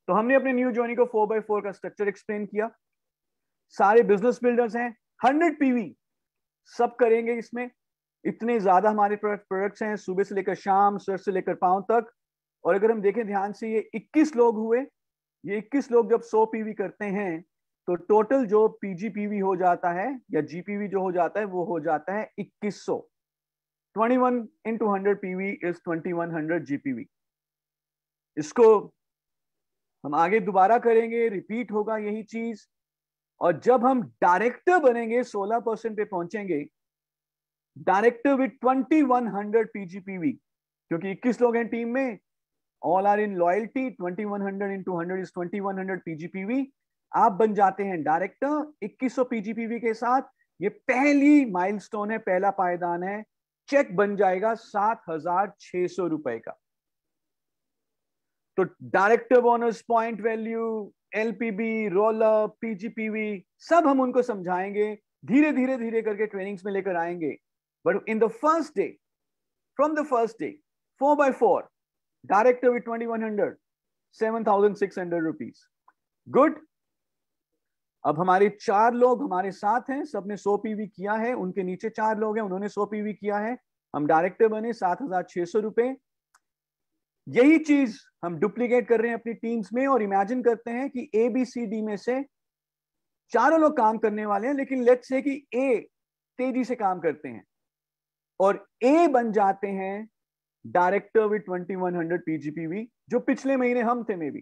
तो हमने अपने न्यू ज्वाइनी को 4x4 का स्ट्रक्चर एक्सप्लेन किया। सारे बिजनेस बिल्डर्स हैं, 100 PV सब करेंगे इसमें। इतने ज्यादा हमारे प्रोडक्ट्स हैं, सुबह से लेकर शाम, सर से लेकर पांव तक। और अगर हम देखें ध्यान से, ये 21 लोग हुए। ये 21 लोग जब 100 PV करते हैं तो टोटल जो PGPV हो जाता है या GPV जो हो जाता है वो हो जाता है 2100। 21 into 100 PV is 2100 GPV। इसको हम आगे दोबारा करेंगे, रिपीट होगा यही चीज। और जब हम डायरेक्टर बनेंगे, 16% पे पहुंचेंगे, डायरेक्टर विद 2100 PGPV, क्योंकि 21 लोग हैं टीम में, all are in loyalty, 2100 into 100 is 2100 PGPV। आप बन जाते हैं डायरेक्टर 2100 PGPV के साथ। ये पहली माइलस्टोन है, पहला पायदान है। चेक बन जाएगा 7600 रुपए का। तो director bonus, point value, LPB, roll up, PGPV सब हम उनको समझाएंगे, धीरे धीरे धीरे करके ट्रेनिंग्स में लेकर आएंगे। But in the first day, from the first day, 4x4 director with 2100, 7600 rupees. Good. अब हमारे 4 लोग हमारे साथ हैं, सबने 100 PV किया है, उनके नीचे 4 लोग हैं, उन्होंने 100 PV किया है, हम डायरेक्टर बने, 7600 रुपए। यही चीज हम डुप्लीकेट कर रहे हैं अपनी टीम्स में, और इमेजिन करते हैं कि ABCD में से 4 लोग काम करने वाले हैं, लेकिन लेट्स से कि A तेजी से काम करते हैं और A बन जाते हैं डायरेक्टर विद 2100 PGPV, जो पिछले महीने हम थे मे बी।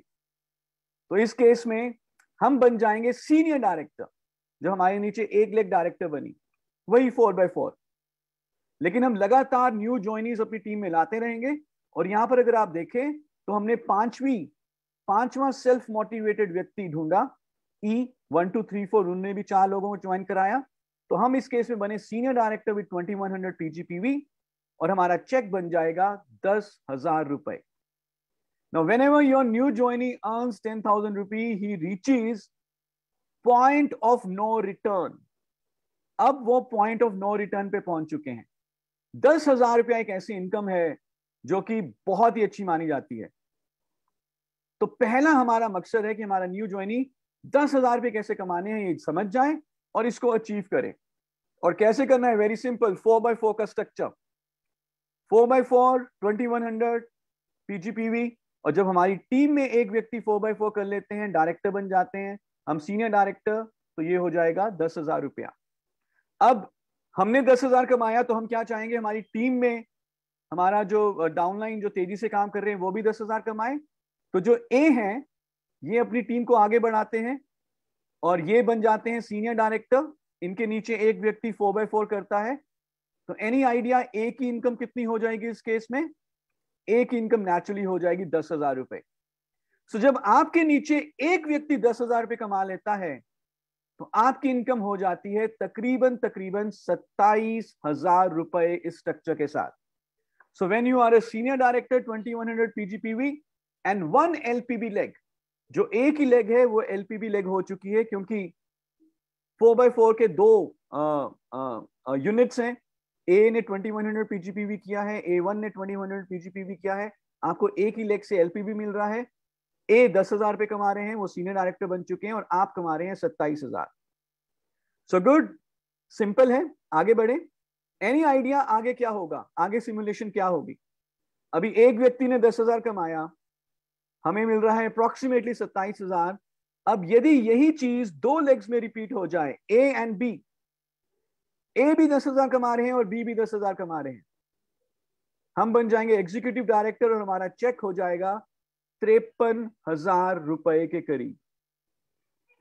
तो इस केस में हम बन जाएंगे सीनियर डायरेक्टर, जो हमारे नीचे 1 लाख डायरेक्टर बनी, वही 4x4। लेकिन हम लगातार न्यू ज्वाइनीज अपनी टीम में लाते रहेंगे। और यहां पर अगर आप देखें तो हमने पांचवा सेल्फ मोटिवेटेड व्यक्ति ढूंढा, E 1 2 3 4, उन्होंने भी 4 लोगों को ज्वाइन कराया। तो हम इस केस में बने सीनियर डायरेक्टर विद 2100 PGPV और हमारा चेक बन जाएगा 10,000 रुपए। Now, whenever your new joinee earns 10,000 rupees, he reaches point of no return. अब वो पॉइंट ऑफ नो रिटर्न पे पहुंच चुके हैं। 10,000 रुपया एक ऐसी इनकम है जो कि बहुत ही अच्छी मानी जाती है। तो पहला हमारा मकसद है कि हमारा न्यू ज्वाइनी 10,000 रुपये कैसे कमाने हैं ये समझ जाए और इसको अचीव करे। और कैसे करना है? वेरी सिंपल, 4x4 का स्ट्रक्चर, 4x4 2100 PGPV। और जब हमारी टीम में एक व्यक्ति 4x4 कर लेते हैं, डायरेक्टर बन जाते हैं, हम सीनियर डायरेक्टर, तो ये हो जाएगा 10,000 रुपया। अब हमने 10,000 कमाया तो हम क्या चाहेंगे? हमारी टीम में हमारा जो डाउनलाइन जो तेजी से काम कर रहे हैं वो भी 10,000 कमाए। तो जो ए हैं ये अपनी टीम को आगे बढ़ाते हैं और ये बन जाते हैं सीनियर डायरेक्टर। इनके नीचे एक व्यक्ति 4x4 करता है। तो एनी आइडिया ए की इनकम कितनी हो जाएगी इस केस में? ए की इनकम नेचुरली हो जाएगी 10,000 रुपए। सो जब आपके नीचे एक व्यक्ति 10,000 रुपए कमा लेता है तो आपकी इनकम हो जाती है तकरीबन 27,000 रुपए इस स्ट्रक्चर के साथ। So when you are a senior director 2100 PGPV and 1 LPB leg, जो एक ही लेग है वो LPB लेग हो चुकी है क्योंकि 4x4 के दो यूनिट्स हैं। ए ने 2100 PGPV किया है, A1 ने 2100 PGPV किया है। आपको एक ही लेग से LPB मिल रहा है। ए 10,000 रुपए कमा रहे हैं, वो सीनियर डायरेक्टर बन चुके हैं, और आप कमा रहे हैं 27,000। सो गुड, सिंपल है। आगे बढ़े। एनी आइडिया आगे क्या होगा? आगे सिमुलेशन क्या होगी? अभी एक व्यक्ति ने 10,000 कमाया, हमें मिल रहा है अप्रोक्सीमेटली 27,000। अब यदि यही चीज दो लेग्स में रिपीट हो जाए, ए एंड बी, ए भी 10,000 कमा रहे हैं और बी भी 10,000 कमा रहे हैं, हम बन जाएंगे एग्जीक्यूटिव डायरेक्टर और हमारा चेक हो जाएगा 53,000 रुपए के करीब,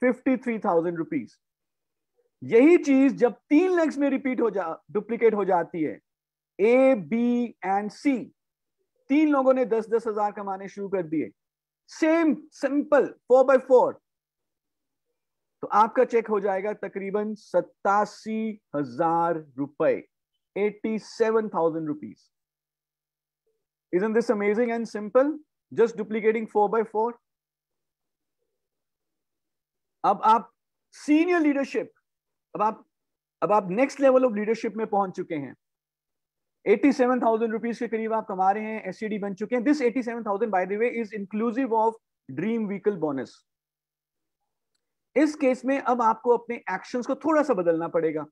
53,000 रुपीज। यही चीज जब 3 लेग्स में रिपीट डुप्लीकेट हो जाती है, ए बी एंड सी, 3 लोगों ने 10,000 कमाने शुरू कर दिए, सेम सिंपल 4x4, तो आपका चेक हो जाएगा तकरीबन 87,000 रुपए, 87,000 rupees. Isn't this amazing and simple? Just duplicating 4x4. अब आप सीनियर लीडरशिप, अब आप नेक्स्ट लेवल ऑफ लीडरशिप में पहुंच चुके हैं। 87,000 रुपीज के करीब आप कमा रहे हैं, एससीडी बन चुके हैं। This 87,000 by the way is inclusive of dream vehicle bonus. इस केस में अब आपको अपने एक्शंस को थोड़ा सा बदलना पड़ेगा।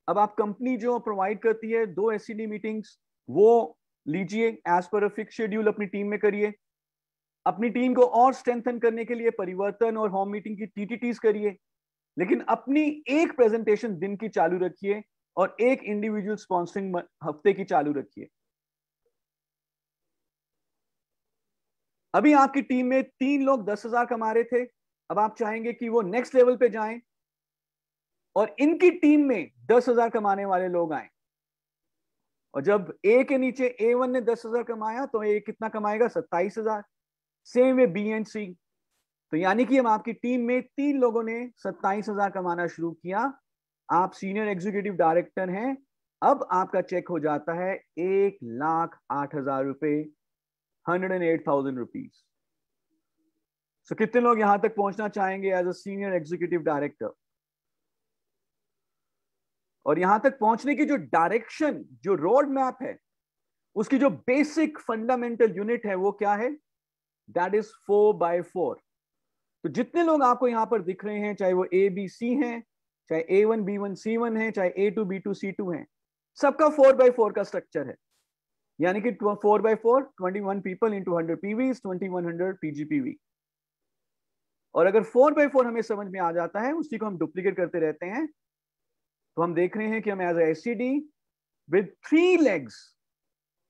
अब आप कंपनी जो प्रोवाइड करती है 2 एससीडी मीटिंग्स, वो लीजिए as per a fix schedule, अपनी टीम में करिए। अपनी टीम को और स्ट्रेंथन करने के लिए परिवर्तन और होम मीटिंग की टीटीटीज करिए, लेकिन अपनी एक प्रेजेंटेशन दिन की चालू रखिए और एक इंडिविजुअल स्पॉन्सरिंग हफ्ते की चालू रखिए। अभी आपकी टीम में 3 लोग 10,000 कमा रहे थे, अब आप चाहेंगे कि वो नेक्स्ट लेवल पे जाएं और इनकी टीम में 10,000 कमाने वाले लोग आए। और जब ए के नीचे A1 ने 10,000 कमाया तो ए कितना कमाएगा? 27,000। सेम वे बी एंड सी। तो यानी कि हम आपकी टीम में 3 लोगों ने 27,000 कमाना शुरू किया। आप सीनियर एग्जीक्यूटिव डायरेक्टर हैं। अब आपका चेक हो जाता है 1,08,000 रुपए, 108,000 रुपीज। सो कितने लोग यहां तक पहुंचना चाहेंगे as a senior executive director? और यहां तक पहुंचने की जो डायरेक्शन, जो रोड मैप है, उसकी जो बेसिक फंडामेंटल यूनिट है वो क्या है? That is 4x4। तो जितने लोग आपको यहां पर दिख रहे हैं, चाहे वो ए बी सी हैं, चाहे A1 B1 C1 है, चाहे A2 B2 C2 है, सबका 4x4 का स्ट्रक्चर है। यानी कि 4x4, 21 people into 100 PVs, 2100 PGPV। और अगर 4x4 हमें समझ में आ जाता है, उसी को हम डुप्लीकेट करते रहते हैं, तो हम देख रहे हैं कि हम एज एससीडी विद 3 लेग्स,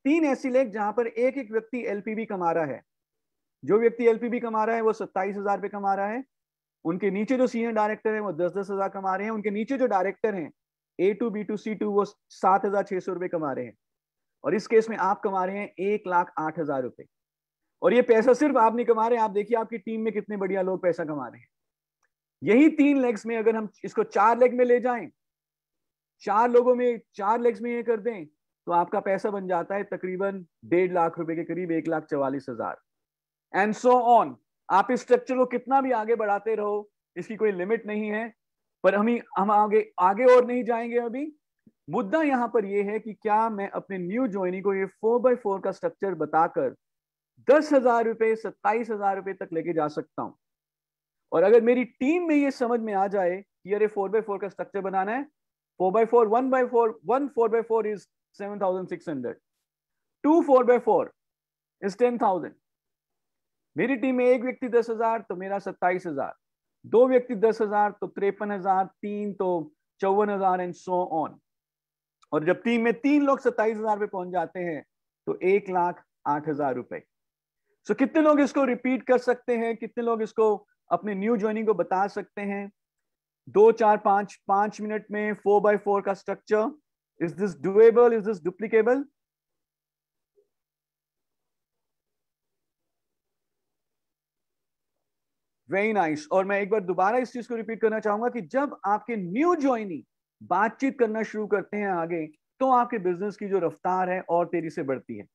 3 ऐसी लेग जहां पर एक एक व्यक्ति LPB कमा रहा है। जो व्यक्ति LPB कमा रहा है वो 27,000 रुपए कमा रहा है। उनके नीचे जो सीनियर डायरेक्टर हैं वो 10,000 कमा रहे हैं। उनके नीचे जो डायरेक्टर हैं A2 B2 C2 वो 7,600 रुपए कमा रहे हैं। और इस केस में आप कमा रहे हैं 1,08,000 रुपए। और ये पैसा सिर्फ आप नहीं कमा रहे हैं, आप देखिए आपकी टीम में कितने बढ़िया लोग पैसा कमा रहे हैं। यही 3 लेग्स में अगर हम इसको 4 लेग में ले जाएं 4 लोगों में 4 लेग्स में ये कर दें तो आपका पैसा बन जाता है तकरीबन 1.5 लाख रुपए के करीब, 1,44,000 एंड सो ऑन। आप इस स्ट्रक्चर को कितना भी आगे बढ़ाते रहो, इसकी कोई लिमिट नहीं है। पर हम आगे आगे और नहीं जाएंगे अभी। मुद्दा यहाँ पर यह है कि क्या मैं अपने न्यू ज्वाइनी को ये 4x4 का स्ट्रक्चर बताकर 10,000 रुपए 27,000 रुपए तक लेके जा सकता हूं। और अगर मेरी टीम में ये समझ में आ जाए कि अरे 4x4 का स्ट्रक्चर बनाना है, 4x4 1 4x4 is 7,600, 2 4x4 is 10,000। मेरी टीम में एक व्यक्ति 10,000 तो मेरा 27,000, 2 व्यक्ति 10,000 तो 53,000, 3 तो 54,000 एंड सो ऑन। और जब टीम में 3 लोग 27,000 पे पहुंच जाते हैं तो 1,08,000 रुपए। सो कितने लोग इसको रिपीट कर सकते हैं, कितने लोग इसको अपने न्यू ज्वाइनिंग को बता सकते हैं 2 4 5 मिनट में 4x4 का structure? Is this doable, is this duplicable? Very nice. और मैं एक बार दोबारा इस चीज को रिपीट करना चाहूंगा कि जब आपके न्यू ज्वाइनी बातचीत करना शुरू करते हैं आगे, तो आपके बिजनेस की जो रफ्तार है और तेजी से बढ़ती है।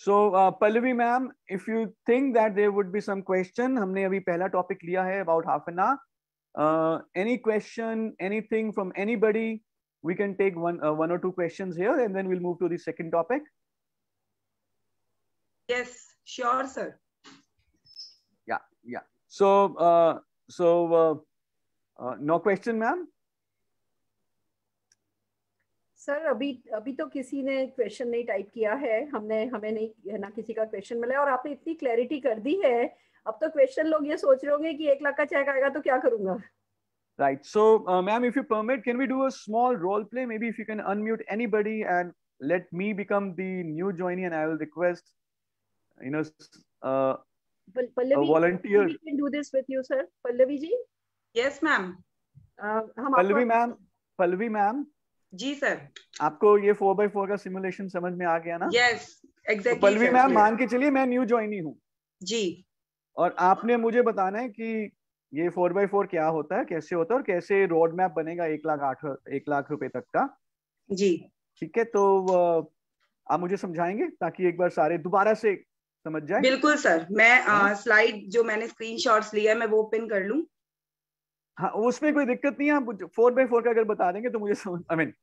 So Pallavi ma'am, if you think that there would be some question, हमने अभी पहला टॉपिक लिया है about half an hour. Any question, anything from anybody? We can take one or two questions here and then we'll move to the second topic. Yes, sure sir. Yeah. So no question ma'am? Sir अभी तो किसी ने question नहीं type किया है, हमें नहीं है ना किसी का क्वेश्चन मिला, और आपने इतनी क्लैरिटी कर दी है, अब तो क्वेश्चन लोग ये सोच रहे होंगे कि 1 लाख का चेक आएगा तो क्या करूंगा। Right. So, ma'am, if you permit, can we do a small role play? Maybe if you can unmute anybody and let me become the new joinee, and I will request, Pallavi, a volunteer. We can do this with you, sir. Pallavi ji. Yes, ma'am. Pallavi ma'am. Ji sir. आपको ये 4x4 का simulation समझ में आ गया ना? Yes, exactly. Pallavi ma'am, मान के चलिए मैं न्यू ज्वाइनी हूँ जी, और आपने मुझे बताना है कि ये 4x4 क्या होता है, कैसे होता है और कैसे रोड मैप बनेगा 1 लाख रुपए तक का। जी ठीक है, तो आप मुझे समझाएंगे ताकि एक बार सारे दोबारा से समझ जाए? बिल्कुल सर, मैं स्लाइड जो मैंने स्क्रीनशॉट्स लिया है मैं वो ओपन कर लूं। हाँ, उसमें कोई दिक्कत नहीं है, आप 4x4 का अगर बता देंगे तो मुझे समझ, आई मीन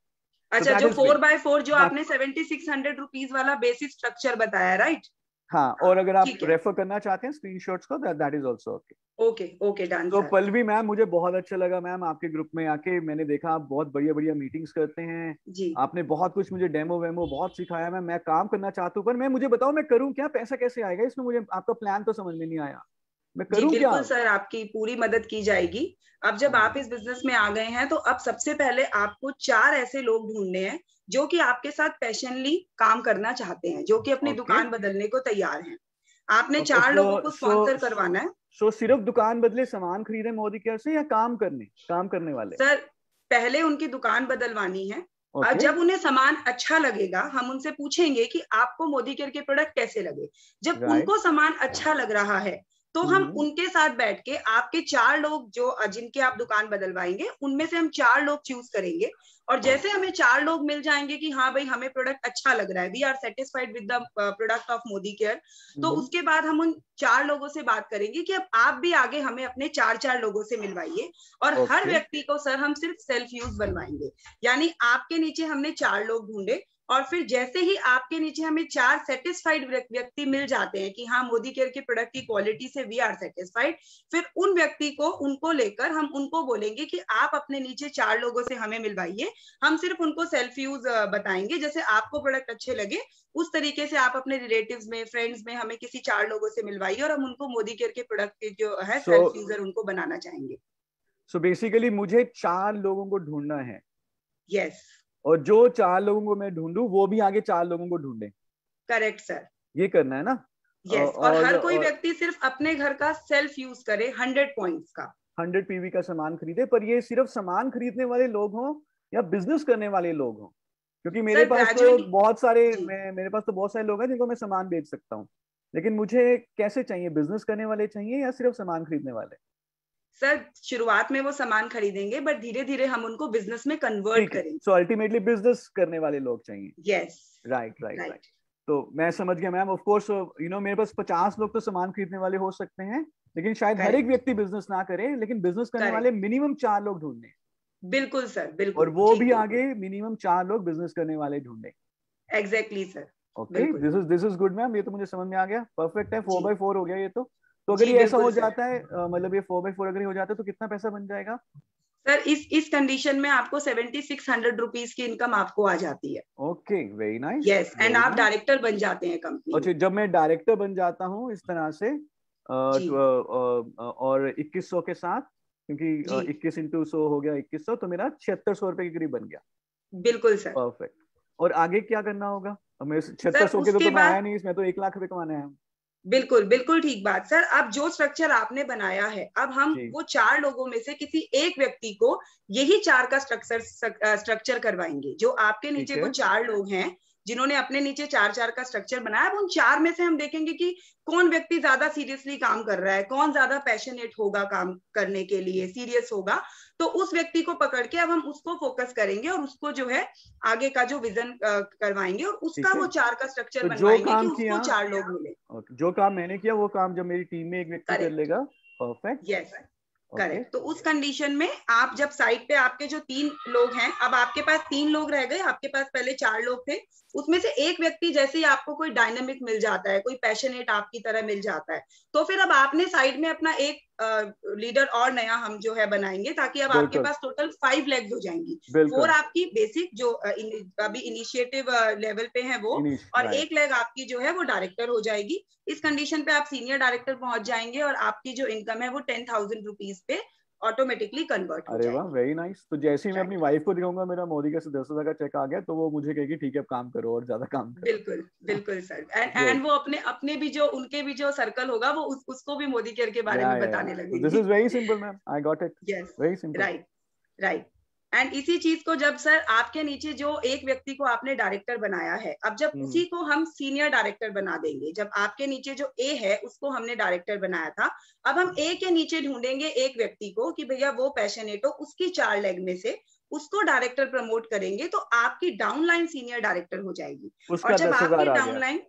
अच्छा, जो 4x4 जो आपने 7,600 रुपीज वाला बेसिक स्ट्रक्चर बताया, राइट? हाँ, और अगर आप रेफर करना चाहते हैं स्क्रीनशॉट्स को, that is also okay. Okay done. तो पल्लवी मैम, मुझे बहुत अच्छा लगा मैम आपके ग्रुप में आके, मैंने देखा आप बहुत बढ़िया मीटिंग्स करते हैं जी। आपने बहुत कुछ मुझे डेमो वेमो बहुत सिखाया। मैं काम करना चाहता हूँ, पर मैं मुझे बताओ मैं करूँ क्या, पैसा कैसे आएगा इसमें? मुझे आपका प्लान तो समझ में नहीं आया, मैं करूँ क्या? बिल्कुल सर, आपकी पूरी मदद की जाएगी। अब जब आप इस बिजनेस में आ गए हैं तो अब सबसे पहले आपको 4 ऐसे लोग ढूंढने हैं जो कि आपके साथ पैशनली काम करना चाहते हैं, जो कि अपनी दुकान बदलने को तैयार हैं। आपने 4 लोगों को स्पॉन्सर करवाना है। सिर्फ दुकान बदले, सामान खरीदे मोदी केयर से, या काम करने वाले? सर, पहले उनकी दुकान बदलवानी है और जब उन्हें सामान अच्छा लगेगा हम उनसे पूछेंगे कि आपको मोदी केयर के प्रोडक्ट कैसे लगे। जब उनको सामान अच्छा लग रहा है तो हम उनके साथ बैठ के आपके 4 लोग जो जिनके आप दुकान बदलवाएंगे उनमें से हम 4 लोग चूज करेंगे, और जैसे हमें 4 लोग मिल जाएंगे कि हाँ भाई हमें प्रोडक्ट अच्छा लग रहा है, we are satisfied with the product of Modicare, तो उसके बाद हम उन 4 लोगों से बात करेंगे कि अब आप भी आगे हमें अपने 4 लोगों से मिलवाइए। और हर व्यक्ति को सर हम सिर्फ सेल्फ यूज बनवाएंगे, यानी आपके नीचे हमने 4 लोग ढूंढे और फिर जैसे ही आपके नीचे हमें 4 सेटिस्फाइड व्यक्ति मिल जाते हैं कि हाँ मोदी केयर के प्रोडक्ट की क्वालिटी से वी आर सेटिस्फाइड, फिर उन व्यक्ति को उनको लेकर हम उनको बोलेंगे कि आप अपने नीचे 4 लोगों से हमें मिलवाइए। हम सिर्फ उनको सेल्फ यूज बताएंगे, जैसे आपको प्रोडक्ट अच्छे लगे उस तरीके से आप अपने रिलेटिव्स में, फ्रेंड्स में हमें किसी 4 लोगों से मिलवाइए और हम उनको मोदी केयर के प्रोडक्ट के जो है सेल्फ यूजर उनको बनाना चाहेंगे। सो बेसिकली मुझे 4 लोगों को ढूंढना है। यस। और जो 4 लोगों को मैं ढूंढूं वो भी आगे 4 लोगों को ढूंढे। करेक्ट सर, ये करना है ना? यस। और हर कोई व्यक्ति सिर्फ अपने घर का सेल्फ यूज करे 100 पॉइंट्स का, 100 पीवी का सामान खरीदे। पर ये सिर्फ सामान खरीदने वाले लोग हों या बिजनेस करने वाले लोग हों? क्योंकि मेरे पास तो बहुत सारे लोग हैं जिनको मैं सामान बेच सकता हूँ, लेकिन मुझे कैसे चाहिए? बिजनेस करने वाले चाहिए या सिर्फ सामान खरीदने वाले? सर शुरुआत में वो सामान खरीदेंगे बट धीरे धीरे हम उनको बिजनेस में कन्वर्ट करेंगे। सो अल्टीमेटली बिजनेस करने वाले लोग चाहिए। Yes, right. तो मैं समझ गया मैम। ऑफ कोर्स मेरे पास 50 लोग तो सामान खरीदने वाले हो सकते हैं, लेकिन शायद हर एक व्यक्ति बिजनेस ना करे, लेकिन बिजनेस करने वाले मिनिमम 4 लोग ढूंढने। बिल्कुल सर, बिल्कुल। और वो भी आगे मिनिमम 4 लोग बिजनेस करने वाले ढूंढे। Exactly sir. Okay, this is good ma'am, ये तो मुझे समझ में आ गया। परफेक्ट है। 4x4 हो गया ये तो अगर ये ऐसा हो जाता है, मतलब ये 4x4 अगर हो जाता है तो कितना पैसा बन जाएगा सर? इस कंडीशन में आपको 7600 रुपीज की इनकम आपको आ जाती है। Okay, very nice. Yes, and आप डायरेक्टर बन जाते हैं कंपनी। अच्छा, जब मैं डायरेक्टर बन जाता हूँ इस तरह से और 2100 के साथ, क्योंकि 21 into 100 हो गया 2100, तो मेरा 7600 रुपए के करीब बन गया। बिल्कुल सर। परफेक्ट। और आगे क्या करना होगा? मैं 7600 के तो मैं आया नहीं, इसमें तो 1 लाख रुपए कमाने हैं। बिल्कुल बिल्कुल ठीक बात सर। अब जो स्ट्रक्चर आपने बनाया है, अब हम वो 4 लोगों में से किसी एक व्यक्ति को यही 4 का स्ट्रक्चर करवाएंगे। जो आपके नीचे वो 4 लोग हैं जिन्होंने अपने नीचे 4 का स्ट्रक्चर बनाया, अब उन 4 में से हम देखेंगे कि कौन व्यक्ति ज्यादा सीरियसली काम कर रहा है, कौन ज्यादा पैशनेट होगा काम करने के लिए, सीरियस होगा, तो उस व्यक्ति को पकड़ के अब हम उसको फोकस करेंगे और उसको जो है आगे का जो विजन करवाएंगे और उसका वो 4 का स्ट्रक्चर बनवाएंगे कि उसको 4 लोग मिले। जो काम मैंने किया वो काम जब मेरी टीम में एक व्यक्ति कर लेगा। परफेक्ट। Yes sir, correct. तो उस कंडीशन में आप जब साइड पे आपके जो 3 लोग हैं, अब आपके पास 3 लोग रह गए, आपके पास पहले 4 लोग थे, उसमें से एक व्यक्ति जैसे ही आपको कोई डायनामिक मिल जाता है, कोई पैशनेट आपकी तरह मिल जाता है, तो फिर अब आपने साइड में अपना एक लीडर और नया हम जो है बनाएंगे, ताकि अब आपके पास टोटल 5 लेग्स हो जाएंगी। 4 आपकी बेसिक जो अभी इनिशिएटिव लेवल पे है वो, और एक लेग आपकी जो है वो डायरेक्टर हो जाएगी। इस कंडीशन पे आप सीनियर डायरेक्टर पहुंच जाएंगे और आपकी जो इनकम है वो 10,000 रुपीज पे ऑटोमेटिकली कन्वर्ट हो जाएगी। अरे वाह, वेरी नाइस। तो जैसे ही मैं अपनी वाइफ को दिखाऊंगा मेरा मोदी का 10,000 का चेक आ गया, तो वो मुझे कहेगी ठीक है अब काम करो और ज्यादा काम करो। बिल्कुल बिल्कुल सर। एंड वो अपने भी जो उनके भी जो सर्कल होगा वो उसको भी मोदी केयर के बारे में बताने लगेगी। This is very simple ma'am, I got it. Yes, very simple. Right. And इसी चीज को जब सर आपके नीचे जो एक व्यक्ति को आपने डायरेक्टर बनाया है, अब जब उसी को हम सीनियर डायरेक्टर बना देंगे, जब आपके नीचे जो ए है उसको हमने डायरेक्टर बनाया था, अब हम ए के नीचे ढूंढेंगे एक व्यक्ति को कि भैया वो पैशनेट हो, उसकी 4 लेग में से उसको डायरेक्टर प्रमोट करेंगे तो आपकी डाउनलाइन सीनियर डायरेक्टर हो जाएगी। और जब आपकी डाउनलाइन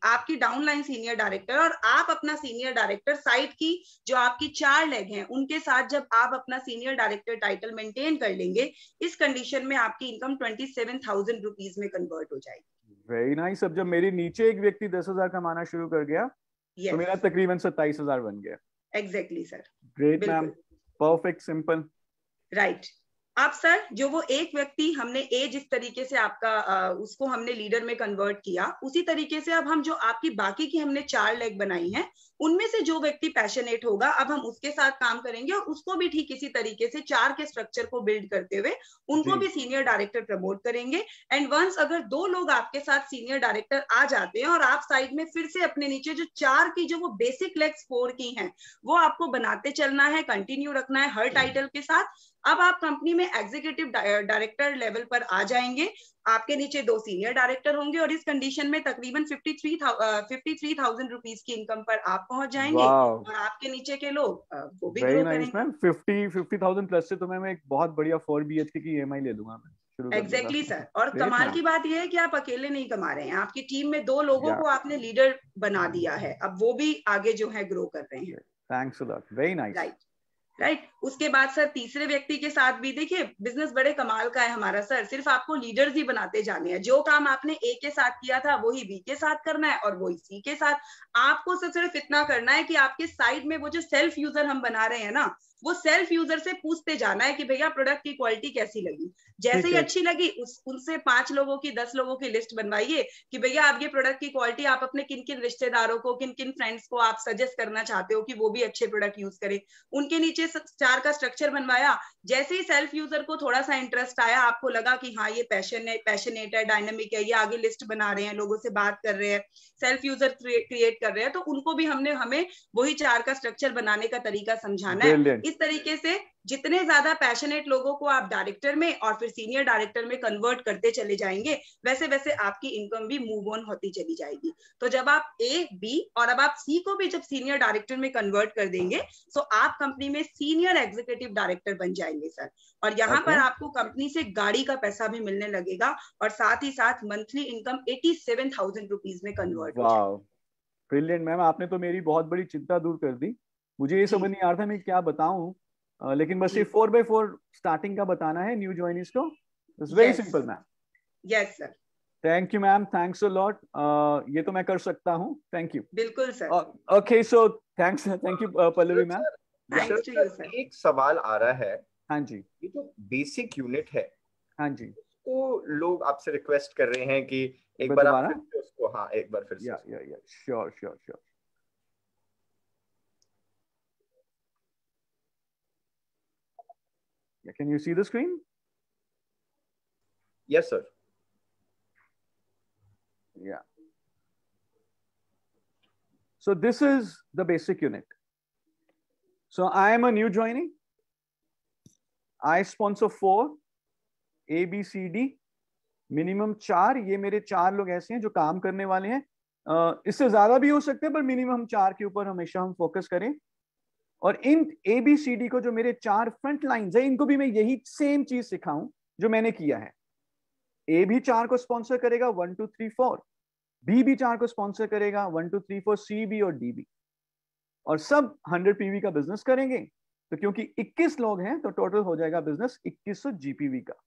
आपकी डाउनलाइन सीनियर डायरेक्टर और आप अपना सीनियर डायरेक्टर साइड की जो आपकी 4 लेग हैं उनके साथ जब आप अपना सीनियर डायरेक्टर टाइटल मेंटेन कर लेंगे, इस कंडीशन में आपकी इनकम 27,000 रुपीज में कन्वर्ट हो जाएगी। Very nice. अब जब मेरे नीचे एक व्यक्ति 10,000 कमाना शुरू कर गया, तो मेरा तकरीबन 27,000 बन गया। Exactly sir. Great ma'am, perfect, simple. Right. अब सर जो वो एक व्यक्ति हमने ए जिस तरीके से आपका उसको हमने लीडर में कन्वर्ट किया, उसी तरीके से अब हम जो आपकी बाकी की हमने 4 लेग बनाई हैं, उनमें से जो व्यक्ति पैशनेट होगा अब हम उसके साथ काम करेंगे और उसको भी ठीक इसी तरीके से 4 के स्ट्रक्चर को बिल्ड करते हुए उनको भी सीनियर डायरेक्टर प्रमोट करेंगे। एंड वंस अगर 2 लोग आपके साथ सीनियर डायरेक्टर आ जाते हैं और आप साइड में फिर से अपने नीचे जो 4 की जो वो बेसिक लेग्स 4 की हैं वो आपको बनाते चलना है, कंटिन्यू रखना है हर टाइटल के साथ। अब आप कंपनी में एग्जीक्यूटिव डायरेक्टर लेवल पर आ जाएंगे, आपके नीचे 2 सीनियर डायरेक्टर होंगे और इस कंडीशन में तकरीबन 53,000 रुपीज की इनकम पर आप पहुंच जाएंगे। और आपके नीचे के लोग वो भी ग्रो करेंगे। 50,000 प्लस से तो मैं एक बहुत बढ़िया 4 BHK की EMI ले लूंगा मैं। Exactly sir. और कमाल की बात यह है कि आप अकेले नहीं कमा रहे हैं, आपकी टीम में 2 लोगों को आपने लीडर बना दिया है, अब वो भी आगे जो है ग्रो कर रहे हैं। Thanks a lot, very nice. Right. उसके बाद सर तीसरे व्यक्ति के साथ भी देखिए बिजनेस बड़े कमाल का है हमारा सर, सिर्फ आपको लीडर्स ही बनाते जाने हैं। जो काम आपने ए के साथ किया था वही बी के साथ करना है और वही सी के साथ। आपको सिर्फ इतना करना है कि आपके साइड में वो जो सेल्फ यूजर हम बना रहे हैं ना, वो सेल्फ यूजर से पूछते जाना है कि भैया प्रोडक्ट की क्वालिटी कैसी लगी। जैसे ही अच्छी लगी उनसे 5 लोगों की 10 लोगों की लिस्ट बनवाइए कि भैया आप ये प्रोडक्ट की क्वालिटी आप अपने किन किन रिश्तेदारों को, किन किन फ्रेंड्स को आप सजेस्ट करना चाहते हो कि वो भी अच्छे प्रोडक्ट यूज करें। उनके नीचे 4 का स्ट्रक्चर बनवाया। जैसे ही सेल्फ यूजर को थोड़ा सा इंटरेस्ट आया, आपको लगा कि हाँ ये पैशनेट है, डायनामिक है, ये आगे लिस्ट बना रहे हैं, लोगों से बात कर रहे हैं, सेल्फ यूजर क्रिएट कर रहे हैं, तो उनको भी हमें वही 4 का स्ट्रक्चर बनाने का तरीका समझाना है। इस तरीके से जितने ज्यादा पैशनेट लोगों को आप डायरेक्टर में और फिर सीनियर डायरेक्टर में कन्वर्ट करते चले जाएंगे, वैसे वैसे आपकी इनकम भी मूव ऑन होती चली जाएगी। तो जब आप ए, बी और अब आप सी को भी जब सीनियर डायरेक्टर में कन्वर्ट कर देंगे, तो आप कंपनी में सीनियर एग्जीक्यूटिव डायरेक्टर बन जाएंगे सर। और यहाँ पर आपको कंपनी से गाड़ी का पैसा भी मिलने लगेगा और साथ ही साथ मंथली इनकम 87,000 रुपीज में कन्वर्ट हो जाएगी। ब्रिलियंट मैम, आपने तो मेरी बहुत बड़ी चिंता दूर कर दी। मुझे ये समझ नहीं आ रहा था मैं क्या बताऊं, लेकिन बस ये 4x4 स्टार्टिंग का बताना है न्यू ज्वाइनीज को। It's very simple ma'am. Yes sir. Thank you ma'am, thanks a lot. ये तो मैं कर सकता हूँ, थैंक यू। बिल्कुल sir. Okay, so thanks, thank you Pallavi ma'am. Thanks to you sir. एक सवाल आ रहा है। हाँ जी। ये जो बेसिक यूनिट है, हाँ जी, तो लोग आपसे रिक्वेस्ट कर रहे हैं कि एक बार आप फिर से उसको, हाँ एक बार फिर से। या sure sure sure. Can you see the screen? Yes sir. Yeah. So this is the basic unit. So I am a new joinee. I sponsor 4 A B C D, minimum 4। ये मेरे 4 लोग ऐसे हैं जो काम करने वाले हैं। इससे ज्यादा भी हो सकते हैं, पर मिनिमम 4 के ऊपर हमेशा हम फोकस करें। और इन ABCD को जो मेरे 4 फ्रंट लाइन्स है, इनको भी मैं यही सेम चीज सिखाऊं जो मैंने किया है। A भी 4 को स्पॉन्सर करेगा 1 2 3 4, B भी 4 को स्पॉन्सर करेगा 1 2 3 4, C B और D भी, और सब 100 PV का बिजनेस करेंगे। तो क्योंकि 21 लोग हैं तो टोटल हो जाएगा बिजनेस 2100 GPV का।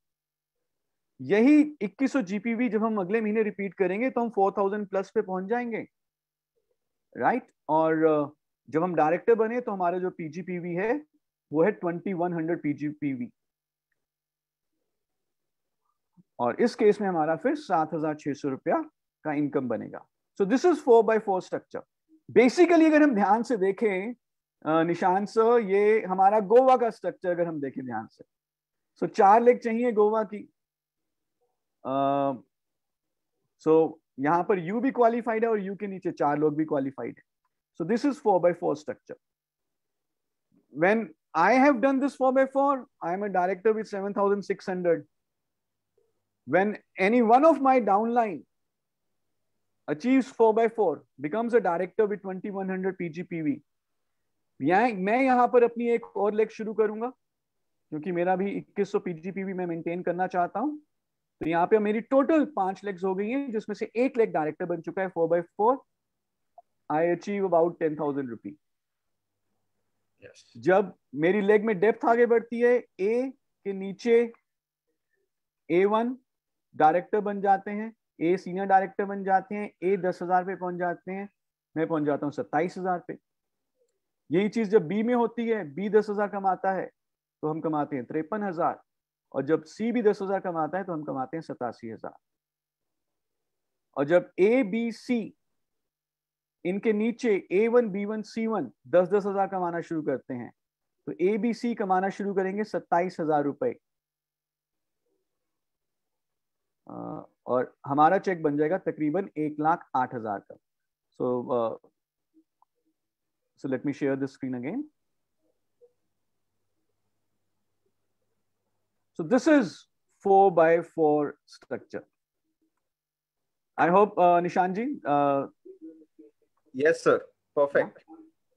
यही 2100 GPV जब हम अगले महीने रिपीट करेंगे तो हम 4000 प्लस पे पहुंच जाएंगे, राइट। और जब हम डायरेक्टर बने तो हमारा जो PGPV है वो है 2100 PGPV, और इस केस में हमारा फिर 7600 रुपया का इनकम बनेगा। सो this is 4x4 structure. Basically अगर हम ध्यान से देखें निशान सर, ये हमारा गोवा का स्ट्रक्चर अगर हम देखें ध्यान से, सो 4 लेग चाहिए गोवा की। सो यहां पर यू भी क्वालिफाइड है और यू के नीचे 4 लोग भी क्वालिफाइड है। So this is 4x4 structure. When I have done this 4x4, I am a director with 7,600. When any one of my downline achieves 4x4, becomes a director with 2100 PGPV, मैं यहाँ पर अपनी एक और लेग शुरू करूंगा, क्योंकि मेरा भी 2100 PGPV मैं मेंटेन करना चाहता हूँ। तो यहाँ पे मेरी टोटल 5 लेग्स हो गई हैं, जिसमें से एक लेग डायरेक्टर बन चुका है 4x4। I achieve about 10,000 rupees. Yes. जब मेरी लेग में डेप्थ आगे बढ़ती है, A के नीचे A1 डायरेक्टर बन जाते हैं, A सीनियर डायरेक्टर बन जाते हैं, A 10,000 पे पहुंच जाते हैं, मैं पहुंच जाता हूं 27,000 पे। यही चीज जब B में होती है, B 10,000 कमाता है तो हम कमाते हैं 53,000, और जब C भी 10,000 कमाता है तो हम कमाते हैं 87,000। और जब A B C इनके नीचे A1 B1 C1 10,000 कमाना शुरू करते हैं, तो ABC कमाना शुरू करेंगे 27,000 रुपए, और हमारा चेक बन जाएगा तकरीबन 1,08,000 का। So let me share this screen again. So this is 4x4 structure. I hope निशान जी Yes sir, perfect.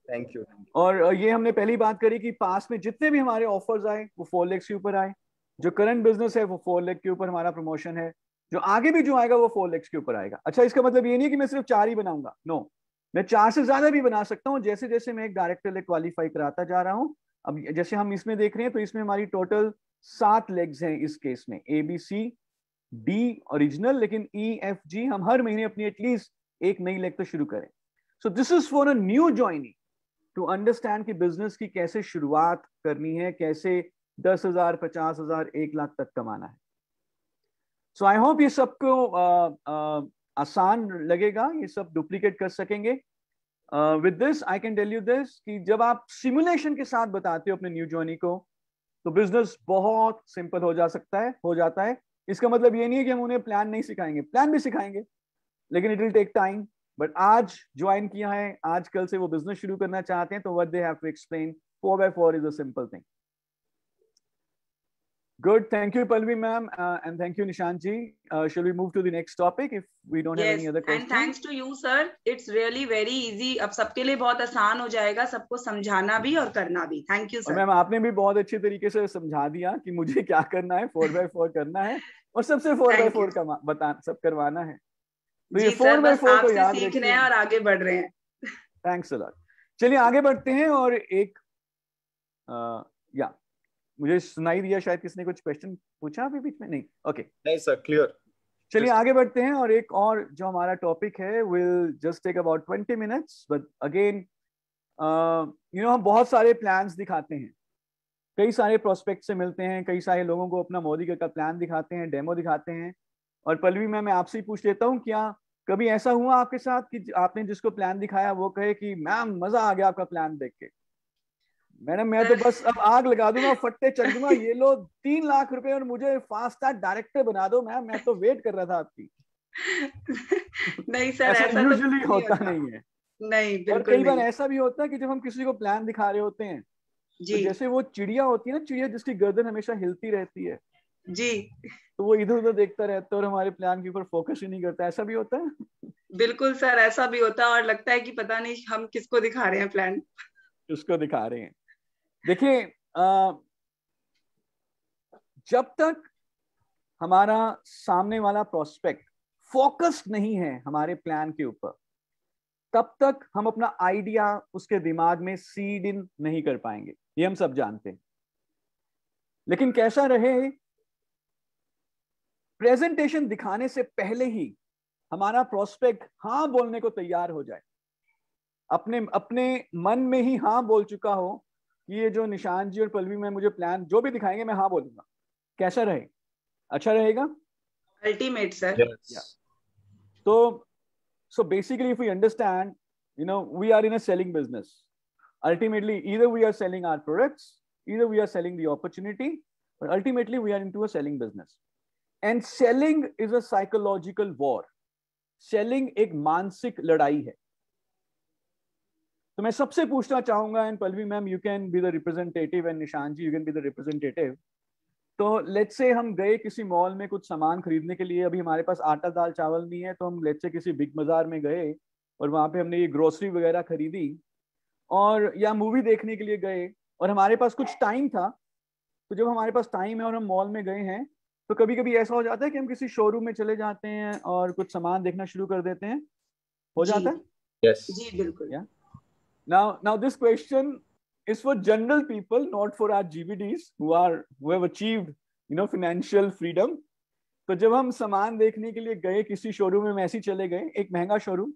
Thank you. और ये हमने पहली बात करी कि पास में जितने भी हमारे ऑफर्स आए वो 4 लेग के ऊपर आए। जो करंट बिजनेस है वो 4 लेग के ऊपर हमारा प्रमोशन है, जो आगे भी जो आएगा वो 4 लेग्स के ऊपर आएगा। अच्छा, इसका मतलब ये नहीं कि मैं सिर्फ 4 ही बनाऊंगा, नो, मैं 4 से ज्यादा भी बना सकता हूँ। जैसे जैसे मैं एक डायरेक्टर लेग क्वालिफाई कराता जा रहा हूँ, अब जैसे हम इसमें देख रहे हैं तो इसमें हमारी टोटल 7 लेग्स हैं इस केस में, ABC D ओरिजिनल, लेकिन EFG हम हर महीने अपनी एटलीस्ट एक नई लेग तो शुरू करें। So this is for a new joinee to understand कि बिजनेस की कैसे शुरुआत करनी है, कैसे 10,000 50,000 1 लाख तक कमाना है। सो आई होप ये सबको आसान लगेगा, ये सब डुप्लीकेट कर सकेंगे। With this I can tell you this कि जब आप सिमुलेशन के साथ बताते हो अपने न्यू जॉइनी को तो बिजनेस बहुत सिंपल हो जाता है। इसका मतलब ये नहीं है कि हम उन्हें प्लान नहीं सिखाएंगे, प्लान भी सिखाएंगे, लेकिन it will take time. But आज ज्वाइन किया है, आज कल से वो बिजनेस शुरू करना चाहते हैं, तो what they have to explain 4x4 is a simple thing. Good, thank you Pallavi ma'am, and thank you Nishant ji. Shall we move to the next topic if we don't have any other questions? And thanks to you sir, it's really very easy. अब सबके लिए बहुत आसान हो जाएगा, सबको समझाना भी और करना भी. Thank you sir. मैम आपने भी बहुत अच्छे तरीके से समझा दिया कि मुझे क्या करना है, 4x4 करना है और सबसे 4x4 का बता सब करवाना है. तो ये 4x4 को याद सीखने हैं और आगे बढ़ रहे हैं. Thanks a lot. चलिए आगे बढ़ते हैं. और एक या मुझे सुनाई दिया शायद किसने कुछ क्वेश्चन पूछा अभी बीच में. नहीं, ओके नहीं सर, क्लियर. चलिए आगे बढ़ते हैं. और एक और जो हमारा टॉपिक है will just take about 20 minutes, but again हम बहुत सारे प्लान्स दिखाते हैं, कई सारे प्रोस्पेक्ट से मिलते हैं, कई सारे लोगों को अपना मोदी का प्लान दिखाते हैं, डेमो दिखाते हैं. और पल्लवी मैं आपसे ही पूछ लेता हूँ, क्या कभी ऐसा हुआ आपके साथ कि आपने जिसको प्लान दिखाया वो कहे कि मैम मजा आ गया आपका प्लान देख के, मैडम मैं तो बस अब आग लगा दूंगा, फट्टे चल दूंगा, ये लो 3 लाख रुपए और मुझे फास्ट ट्रैक डायरेक्टर बना दो मैम, मैं तो वेट कर रहा था आपकी. नहीं सर, ऐसा यूजुअली होता नहीं है. नहीं, बिल्कुल. और कई बार ऐसा भी होता है कि जब हम किसी को प्लान दिखा रहे होते हैं तो जैसे वो चिड़िया होती है ना, चिड़िया जिसकी गर्दन हमेशा हिलती रहती है जी, तो वो इधर उधर देखता रहता है और हमारे प्लान के ऊपर फोकस ही नहीं करता. ऐसा भी होता है. बिल्कुल सर, ऐसा भी होता है. और लगता है कि पता नहीं हम किसको दिखा रहे हैं प्लान, किसको दिखा रहे हैं. देखिए जब तक हमारा सामने वाला प्रोस्पेक्ट फोकस्ड नहीं है हमारे प्लान के ऊपर, तब तक हम अपना आइडिया उसके दिमाग में सीड इन नहीं कर पाएंगे. ये हम सब जानते हैं. लेकिन कैसा रहे, प्रेजेंटेशन दिखाने से पहले ही हमारा प्रोस्पेक्ट हाँ बोलने को तैयार हो जाए, अपने मन में ही हाँ बोल चुका हो कि ये जो निशांत जी और पल्लवी में मुझे प्लान जो भी दिखाएंगे मैं हाँ बोलूंगा. कैसा रहे? अच्छा रहेगा. Ultimate sir. So basically if we understand, we are in a selling business. Ultimately either we are selling our products, either we are selling the opportunity, but ultimately we are into a selling business. And selling is a psychological war. Selling एक मानसिक लड़ाई है. तो मैं सबसे पूछना चाहूंगा, and Pallavi ma'am you can be the representative and Nishant ji you can be the representative. तो लेट्स से हम गए किसी मॉल में कुछ सामान खरीदने के लिए, अभी हमारे पास आटा दाल चावल नहीं है, तो हम लेट्स से किसी बिग बाजार में गए और वहां पे हमने ये ग्रोसरी वगैरह खरीदी, और या मूवी देखने के लिए गए और हमारे पास कुछ टाइम था. तो जब हमारे पास टाइम है और हम मॉल में गए हैं, तो कभी कभी ऐसा हो जाता है कि हम किसी शोरूम में चले जाते हैं और कुछ सामान देखना शुरू कर देते हैं. हो जाता है? Yes. जी बिल्कुल. Now this question is for general people, not for our GBDs who have achieved financial freedom. तो जब हम सामान देखने के लिए गए किसी शोरूम में, ऐसे ही चले गए, एक महंगा शोरूम,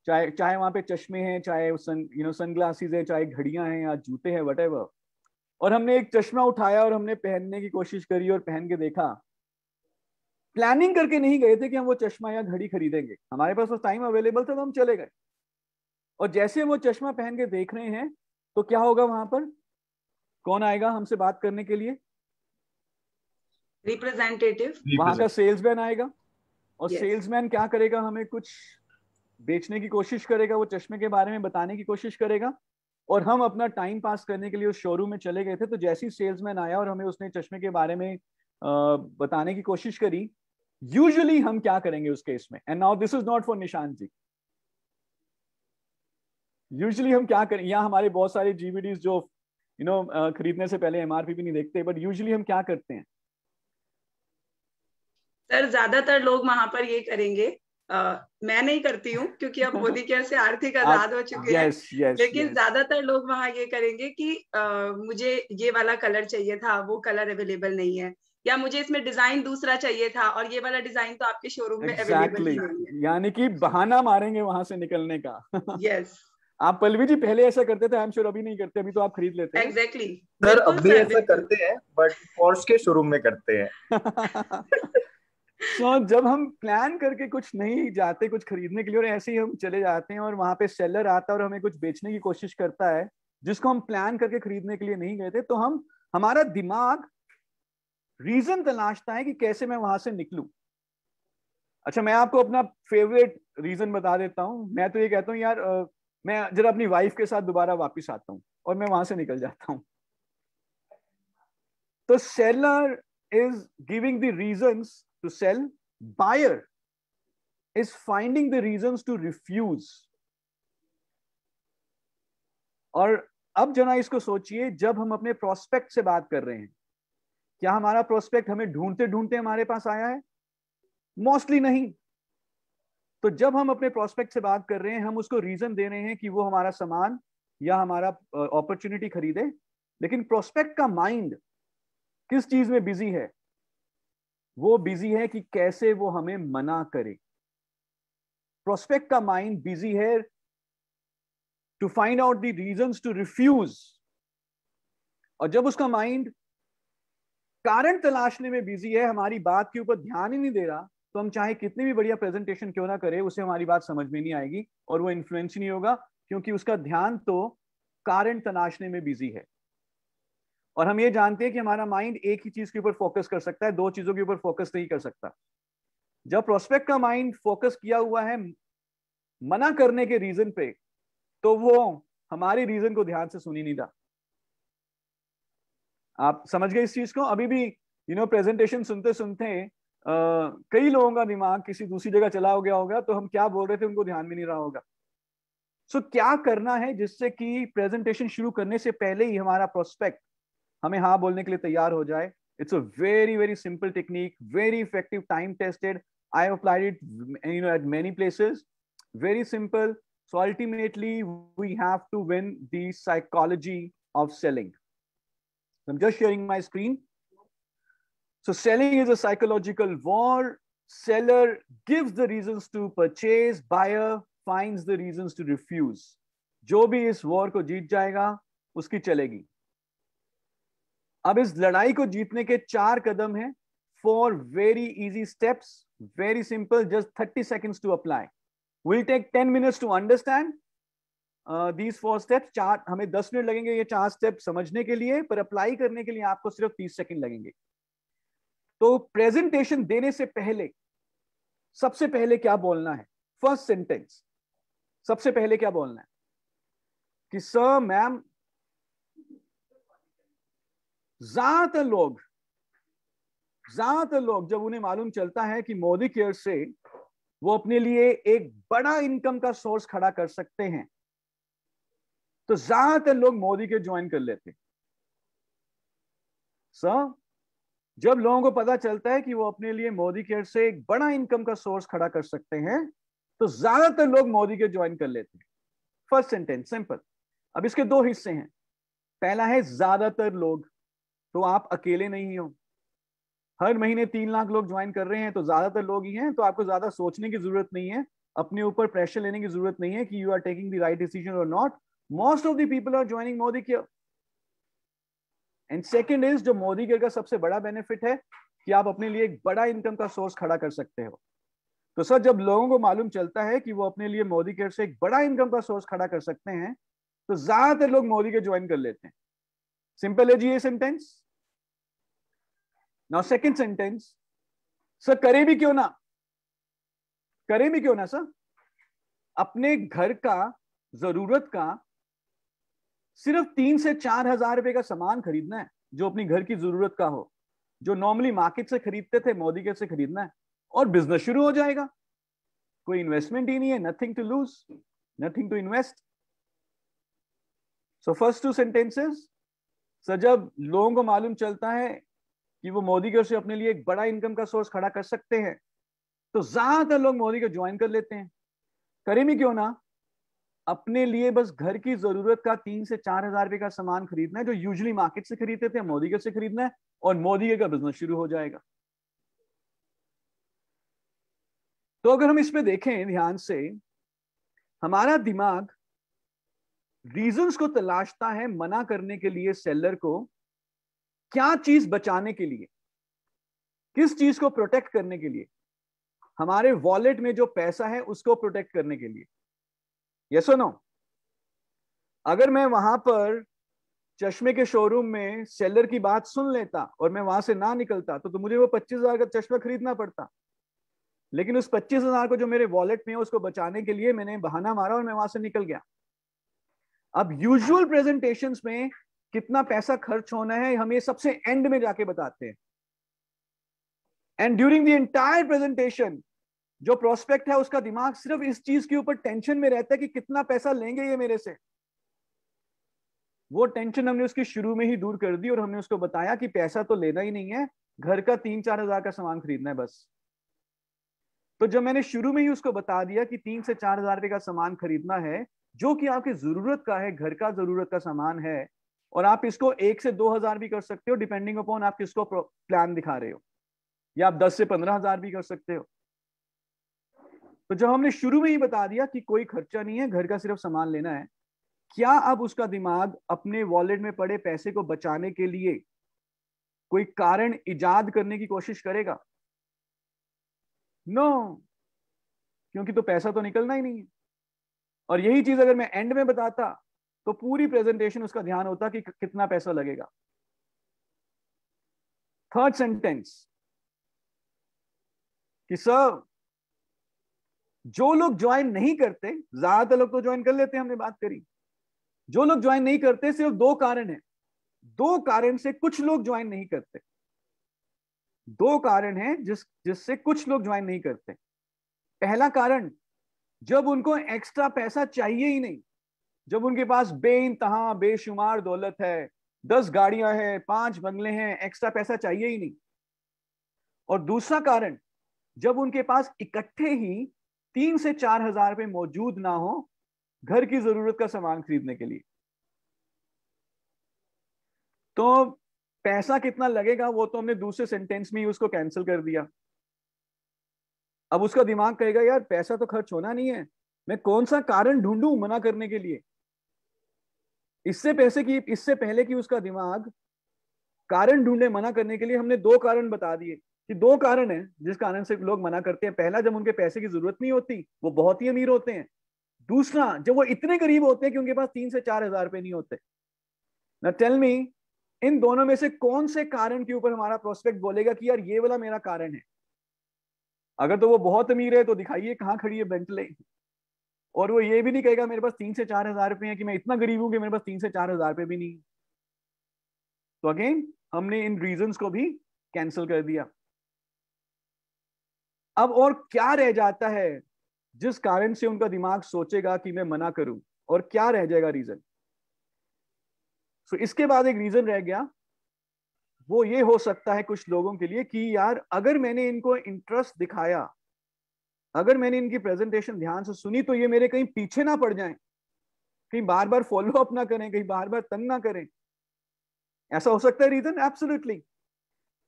चाहे वहां पे चश्मे हैं, चाहे सनग्लासेस है, चाहे घड़ियां हैं या जूते हैं, व्हाटएवर, और हमने एक चश्मा उठाया और हमने पहनने की कोशिश करी और पहन के देखा. प्लानिंग करके नहीं गए थे कि हम वो चश्मा या घड़ी खरीदेंगे, हमारे पास वो टाइम अवेलेबल था तो हम चले गए. और जैसे वो चश्मा पहन के देख रहे हैं तो क्या होगा, वहां पर कौन आएगा हमसे बात करने के लिए? रिप्रेजेंटेटिव. वहां का सेल्समैन आएगा. और Yes. सेल्समैन क्या करेगा, हमें कुछ बेचने की कोशिश करेगा, वो चश्मे के बारे में बताने की कोशिश करेगा. और हम अपना टाइम पास करने के लिए उस शोरूम में चले गए थे. तो जैसे ही सेल्समैन आया और हमें उसने चश्मे के बारे में बताने की कोशिश करी, यूजुअली हम क्या करेंगे उस केस में? And now this is not for Nishant ji. Usually हम क्या करें, यहाँ हमारे बहुत सारे जीबीडीज जो खरीदने से पहले एमआरपी भी नहीं देखते, बट यूजुअली हम क्या करते हैं? सर ज्यादातर लोग वहां पर ये करेंगे, मैं नहीं करती हूँ क्योंकि अब मोदी केयर से आर्थिक आजाद हो चुके हैं. लेकिन ज्यादातर लोग वहां ये करेंगे कि मुझे ये वाला कलर चाहिए था, वो कलर अवेलेबल नहीं है, या मुझे इसमें डिजाइन दूसरा चाहिए था और ये वाला डिजाइन तो आपके शोरूम में अवेलेबल नहीं है. यानी कि बहाना मारेंगे वहां से निकलने का. यस. आप पल्लवी जी पहले ऐसा करते थे, आई एम श्योर अभी नहीं करते, अभी तो आप खरीद लेते हैं. एग्जैक्टली. सर अभी ऐसा करते हैं, बट पोर्श के शोरूम में करते हैं. So, जब हम प्लान करके कुछ नहीं जाते कुछ खरीदने के लिए और ऐसे ही हम चले जाते हैं और वहां पे सेलर आता है और हमें कुछ बेचने की कोशिश करता है जिसको हम प्लान करके खरीदने के लिए नहीं गए थे, तो हमारा दिमाग रीजन तलाशता है कि कैसे मैं वहां से निकलूं. अच्छा, मैं आपको अपना फेवरेट रीजन बता देता हूं. मैं तो ये कहता हूं यार मैं जरा अपनी वाइफ के साथ दोबारा वापस आता हूँ और मैं वहां से निकल जाता हूं। तो seller is giving the reasons to sell, buyer is finding the reasons to refuse। और अब जना इसको सोचिए, जब हम अपने प्रोस्पेक्ट से बात कर रहे हैं, क्या हमारा प्रोस्पेक्ट हमें ढूंढते ढूंढते हमारे पास आया है? मोस्टली नहीं। तो जब हम अपने प्रोस्पेक्ट से बात कर रहे हैं, हम उसको रीजन दे रहे हैं कि वो हमारा सामान या हमारा अपॉर्चुनिटी खरीदे, लेकिन प्रोस्पेक्ट का माइंड किस चीज में बिजी है? वो बिजी है कि कैसे वो हमें मना करे। प्रोस्पेक्ट का माइंड बिजी है to find out the reasons to refuse. और जब उसका माइंड कारण तलाशने में बिजी है, हमारी बात के ऊपर ध्यान ही नहीं दे रहा, तो हम चाहे कितनी भी बढ़िया प्रेजेंटेशन क्यों ना करें, उसे हमारी बात समझ में नहीं आएगी और वो इन्फ्लुएंस नहीं होगा, क्योंकि उसका ध्यान तो कारण तलाशने में बिजी है। और हम ये जानते हैं कि हमारा माइंड एक ही चीज के ऊपर फोकस कर सकता है, दो चीजों के ऊपर फोकस नहीं कर सकता। जब प्रोस्पेक्ट का माइंड फोकस किया हुआ है मना करने के रीजन पे, तो वो हमारे रीजन को ध्यान से सुन ही नहीं रहा। आप समझ गए इस चीज को? अभी भी प्रेजेंटेशन सुनते सुनते कई लोगों का दिमाग किसी दूसरी जगह चला हो गया होगा, तो हम क्या बोल रहे थे उनको ध्यान में नहीं रहा होगा। सो क्या करना है जिससे कि प्रेजेंटेशन शुरू करने से पहले ही हमारा प्रोस्पेक्ट हमें हाँ बोलने के लिए तैयार हो जाए? It's a very very simple technique, very effective, time tested. I have applied it at many places. Very simple. So ultimately we have to win the psychology of selling. I'm just sharing my screen. So selling is a psychological war. Seller gives the reasons to purchase, buyer finds the reasons to refuse. जो भी इस war को जीत जाएगा उसकी चलेगी। अब इस लड़ाई को जीतने के 4 कदम हैं। 4 very easy steps, very simple, just 30 seconds to apply. We'll take 10 minutes to understand these 4 steps. हमें 10 मिनट लगेंगे ये 4 स्टेप समझने के लिए, पर अप्लाई करने के लिए आपको सिर्फ 30 सेकंड लगेंगे। तो प्रेजेंटेशन देने से पहले सबसे पहले क्या बोलना है? फर्स्ट सेंटेंस सबसे पहले क्या बोलना है कि सर, मैम, ज्यादातर लोग जब उन्हें मालूम चलता है कि मोदी केयर से वो अपने लिए एक बड़ा इनकम का सोर्स खड़ा कर सकते हैं, तो ज्यादातर लोग मोदी केयर ज्वाइन कर लेते हैं। सर, जब लोगों को पता चलता है कि वो अपने लिए मोदी केयर से एक बड़ा इनकम का सोर्स खड़ा कर सकते हैं, तो ज्यादातर लोग मोदी केयर ज्वाइन कर लेते हैं। First sentence simple. अब इसके 2 हिस्से हैं। पहला है ज्यादातर लोग, तो आप अकेले नहीं हो। हर महीने 3 लाख लोग ज्वाइन कर रहे हैं, तो ज्यादातर लोग ही हैं। तो आपको ज्यादा सोचने की जरूरत नहीं है, अपने ऊपर प्रेशर लेने की जरूरत नहीं है कि you are taking the right decision और not. Most of the people are joining Modi Care. And second is, जो मोदी केयर का सबसे बड़ा बेनिफिट है कि आप अपने लिए एक बड़ा इनकम का सोर्स खड़ा कर सकते हो। तो सर, जब लोगों को मालूम चलता है कि वो अपने लिए मोदी केयर से एक बड़ा इनकम का सोर्स खड़ा कर सकते हैं, तो ज्यादातर लोग मोदी केयर ज्वाइन कर लेते हैं। सिंपल है जी ये sentence. Now second sentence, sir करें भी क्यों ना सर, अपने घर का जरूरत का सिर्फ 3 से 4 हजार रुपए का सामान खरीदना है, जो अपनी घर की जरूरत का हो, जो नॉर्मली मार्केट से खरीदते थे, मोदी केयर से खरीदना है, और बिजनेस शुरू हो जाएगा। कोई इन्वेस्टमेंट ही नहीं है, nothing to lose, nothing to invest. So first 2 sentences, sir जब लोगों को मालूम चलता है कि वो मोदी केयर से अपने लिए एक बड़ा इनकम का सोर्स खड़ा कर सकते हैं, तो ज्यादातर लोग मोदी केयर ज्वाइन कर लेते हैं। करें भी क्यों ना, अपने लिए बस घर की जरूरत का 3 से 4 हजार रुपए का सामान खरीदना है, जो यूजुअली मार्केट से खरीदते थे, मोदी केयर से खरीदना है, और मोदी केयर का बिजनेस शुरू हो जाएगा। तो अगर हम इसमें देखें ध्यान से, हमारा दिमाग रीजंस को तलाशता है मना करने के लिए सेलर को, क्या चीज बचाने के लिए, किस चीज को प्रोटेक्ट करने के लिए, हमारे वॉलेट में जो पैसा है उसको प्रोटेक्ट करने के लिए। यस और नो? अगर मैं वहां पर चश्मे के शोरूम में सेलर की बात सुन लेता और मैं वहां से ना निकलता, तो मुझे वो 25,000 का चश्मा खरीदना पड़ता। लेकिन उस 25,000 को जो मेरे वॉलेट में है उसको बचाने के लिए मैंने बहाना मारा और मैं वहां से निकल गया। अब यूजुअल प्रेजेंटेशंस में कितना पैसा खर्च होना है हम ये सबसे एंड में जाके बताते हैं, and during the entire presentation जो प्रोस्पेक्ट है उसका दिमाग सिर्फ इस चीज के ऊपर टेंशन में रहता है कि कितना पैसा लेंगे ये मेरे से। वो टेंशन हमने उसकी शुरू में ही दूर कर दी और हमने उसको बताया कि पैसा तो लेना ही नहीं है, घर का 3-4 हजार का सामान खरीदना है बस। तो जब मैंने शुरू में ही उसको बता दिया कि 3 से 4 हजार रुपए का सामान खरीदना है जो कि आपकी जरूरत का है, घर का जरूरत का सामान है, और आप इसको 1 से 2 हजार भी कर सकते हो डिपेंडिंग अपॉन आप किसको प्लान दिखा रहे हो, या आप 10 से 15 हजार भी कर सकते हो। तो जब हमने शुरू में ही बता दिया कि कोई खर्चा नहीं है, घर का सिर्फ सामान लेना है, क्या अब उसका दिमाग अपने वॉलेट में पड़े पैसे को बचाने के लिए कोई कारण इजाद करने की कोशिश करेगा? नो, क्योंकि तो पैसा तो निकलना ही नहीं है। और यही चीज अगर मैं एंड में बताता तो पूरी प्रेजेंटेशन उसका ध्यान होता कि कितना पैसा लगेगा। थर्ड सेंटेंस कि सर जो लोग ज्वाइन नहीं करते, ज्यादातर लोग तो ज्वाइन कर लेते हैं, हमने बात करी, जो लोग ज्वाइन नहीं करते सिर्फ 2 कारण है, 2 कारण से कुछ लोग ज्वाइन नहीं करते, 2 कारण है जिससे कुछ लोग ज्वाइन नहीं करते। पहला कारण, जब उनको एक्स्ट्रा पैसा चाहिए ही नहीं, जब उनके पास बेइंतहा बेशुमार दौलत है, 10 गाड़ियां हैं, 5 बंगले हैं, एक्स्ट्रा पैसा चाहिए ही नहीं। और दूसरा कारण, जब उनके पास इकट्ठे ही 3 से 4 हजार रुपए मौजूद ना हो घर की जरूरत का सामान खरीदने के लिए। तो पैसा कितना लगेगा वो तो हमने दूसरे सेंटेंस में ही उसको कैंसिल कर दिया। अब उसका दिमाग कहेगा यार पैसा तो खर्च होना नहीं है, मैं कौन सा कारण ढूंढूं मना करने के लिए। इससे पहले कि उसका दिमाग कारण ढूंढे मना करने के लिए, हमने 2 कारण बता दिए कि 2 कारण है जिस कारण से लोग मना करते हैं। पहला, जब उनके पैसे की जरूरत नहीं होती, वो बहुत ही अमीर होते हैं। दूसरा, जब वो इतने गरीब होते हैं कि उनके पास 3 से 4 हजार रुपए नहीं होते। ना टेल मी, इन दोनों में से कौन से कारण के ऊपर हमारा प्रोस्पेक्ट बोलेगा कि यार ये वाला मेरा कारण है? अगर तो वो बहुत अमीर है तो दिखाइए कहाँ खड़ी है बेंटले, और वो ये भी नहीं कहेगा मेरे पास 3 से 4 हजार रुपए है, कि मैं इतना गरीब हूं कि मेरे पास 3 से 4 हजार रुपए भी नहीं। तो अगेन हमने इन रीजंस को भी कैंसिल कर दिया। अब और क्या रह जाता है जिस कारण से उनका दिमाग सोचेगा कि मैं मना करूं, और क्या रह जाएगा रीजन? सो इसके बाद एक रीजन रह गया, वो ये हो सकता है कुछ लोगों के लिए कि यार अगर मैंने इनको इंटरेस्ट दिखाया, अगर मैंने इनकी प्रेजेंटेशन ध्यान से सुनी, तो ये मेरे कहीं पीछे ना पड़ जाएं, कहीं बार बार फॉलो अप ना करें, कहीं बार बार तंग ना करें। ऐसा हो सकता है रीजन? एब्सोल्युटली।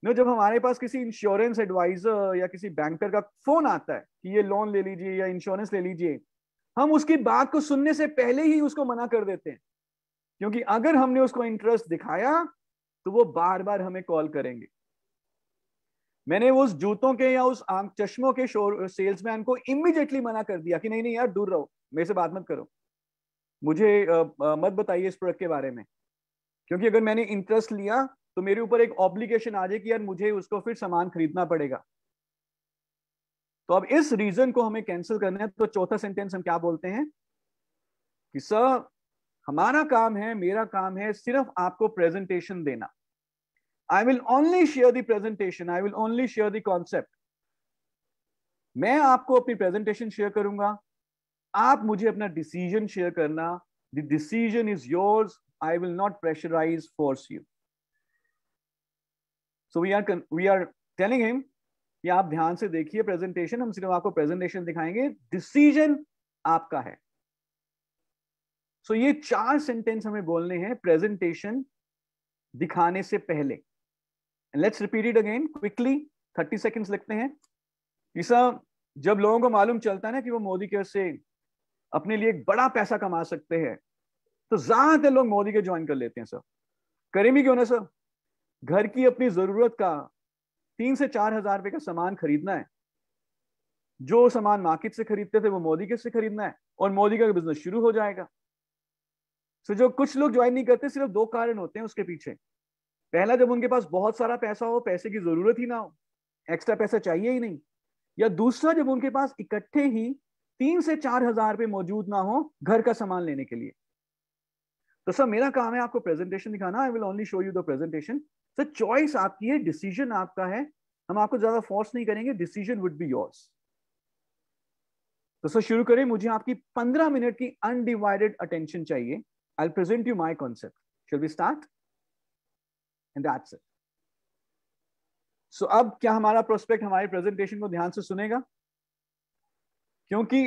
नो, जब हमारे पास किसी इंश्योरेंस एडवाइजर या किसी बैंकर का फोन आता है कि ये लोन ले लीजिए या इंश्योरेंस ले लीजिए, हम उसकी बात को सुनने से पहले ही उसको मना कर देते हैं, क्योंकि अगर हमने उसको इंटरेस्ट दिखाया तो वो बार बार हमें कॉल करेंगे। मैंने उस जूतों के या उस चश्मों के सेल्समैन को इमीडिएटली मना कर दिया कि नहीं नहीं यार, दूर रहो, मेरे से बात मत करो, मुझे मत बताइए इस प्रोडक्ट के बारे में, क्योंकि अगर मैंने इंटरेस्ट लिया तो मेरे ऊपर एक ऑब्लिगेशन आ जाए कि यार मुझे उसको फिर सामान खरीदना पड़ेगा। तो अब इस रीजन को हमें कैंसिल करना है। तो चौथा सेंटेंस हम क्या बोलते हैं कि सर हमारा काम है, मेरा काम है सिर्फ आपको प्रेजेंटेशन देना। I will only share the presentation, I will only share the concept. मैं आपको अपनी प्रेजेंटेशन शेयर करूंगा, आप मुझे अपना डिसीजन शेयर करना। The decision is yours, I will not pressurize, force you. So we are telling him कि आप ध्यान से देखिए प्रेजेंटेशन, हम सिर्फ आपको प्रेजेंटेशन दिखाएंगे, डिसीजन आपका है। So ये 4 सेंटेंस हमें बोलने हैं प्रेजेंटेशन दिखाने से पहले। And let's repeat it again quickly, 30 seconds लिखते हैं। ऐसा जब लोगों को मालूम चलता है ना कि वो मोदी केयर से अपने लिए एक बड़ा पैसा कमा सकते हैं, तो ज्यादातर लोग मोदी केयर ज्वाइन कर लेते हैं। सर करें भी क्यों ना सर, घर की अपनी जरूरत का 3 से 4 हजार रुपए का सामान खरीदना है, जो सामान मार्केट से खरीदते थे वो मोदी केयर से खरीदना है, और मोदी का बिजनेस शुरू हो जाएगा। तो जो कुछ लोग ज्वाइन नहीं करते, सिर्फ 2 कारण होते हैं उसके पीछे। पहला, जब उनके पास बहुत सारा पैसा हो, पैसे की जरूरत ही ना हो, एक्स्ट्रा पैसा चाहिए ही नहीं, या दूसरा जब उनके पास इकट्ठे ही 3 से 4 हजार रुपए मौजूद ना हो घर का सामान लेने के लिए। तो सर मेरा काम है आपको प्रेजेंटेशन दिखाना, I will only show you the presentation. Sir choice आपकी है, डिसीजन आपका है, हम आपको ज्यादा फोर्स नहीं करेंगे, डिसीजन वुड बी योर्स। तो सर शुरू करें, मुझे आपकी 15 मिनट की अनडिवाइडेड अटेंशन चाहिए। I will present you my concept, shall we start? And that's it. So अब क्या हमारा प्रोस्पेक्ट हमारी प्रेजेंटेशन को ध्यान से सुनेगा? क्योंकि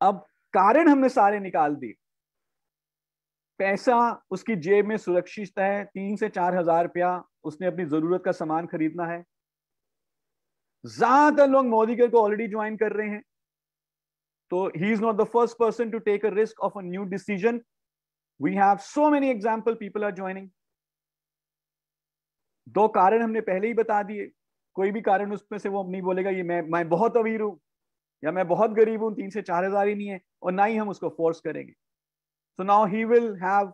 अब कारण हमने सारे निकाल दिए। पैसा उसकी जेब में सुरक्षित है, 3 से 4 हजार रुपया उसने अपनी जरूरत का सामान खरीदना है। ज्यादातर लोग मोदी को ऑलरेडी ज्वाइन कर रहे हैं, तो he is not the first person to take a risk of a new decision. We have so many example, people are joining. 2 कारण हमने पहले ही बता दिए, कोई भी कारण उसमें से वो नहीं बोलेगा ये मैं बहुत अमीर हूं या मैं बहुत गरीब हूं, 3 से 4 हजार ही नहीं है, और ना ही हम उसको फोर्स करेंगे। So now he will have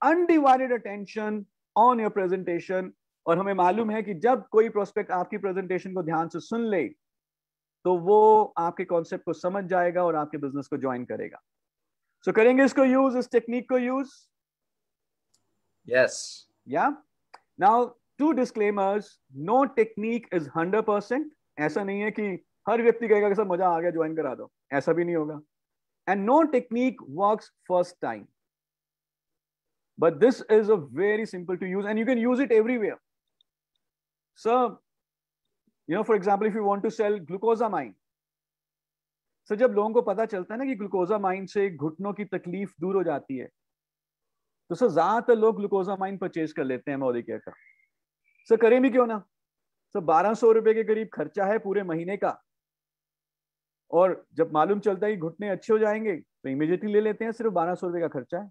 undivided attention on your presentation। और हमें मालूम है कि जब कोई प्रोस्पेक्ट आपकी प्रेजेंटेशन को ध्यान से सुन ले तो वो आपके कॉन्सेप्ट को समझ जाएगा और आपके बिजनेस को ज्वाइन करेगा। सो करेंगे इसको यूज, इस टेक्निक को यूज? यस। या now 2 disclaimers, no technique is 100%। ऐसा नहीं है कि हर व्यक्ति कहेगा कि सब मजा आ गया ज्वाइन करा दो, ऐसा भी नहीं होगा। And no technique works first time, but this is a very simple to use and you can use it everywhere. So for example, if you want to sell glucosamine, so जब लोगों को पता चलता है ना कि ग्लूकोजामाइन से घुटनों की तकलीफ दूर हो जाती है, तो सर ज्यादातर लोग ग्लूकोजामाइन परचेज कर लेते हैं मोदी केयर का। सर करें भी क्यों ना? सर 1200 रुपए के करीब खर्चा है पूरे महीने का, और जब मालूम चलता है कि घुटने अच्छे हो जाएंगे तो इमीडिएटली ले लेते हैं, सिर्फ 1200 रुपए का खर्चा है।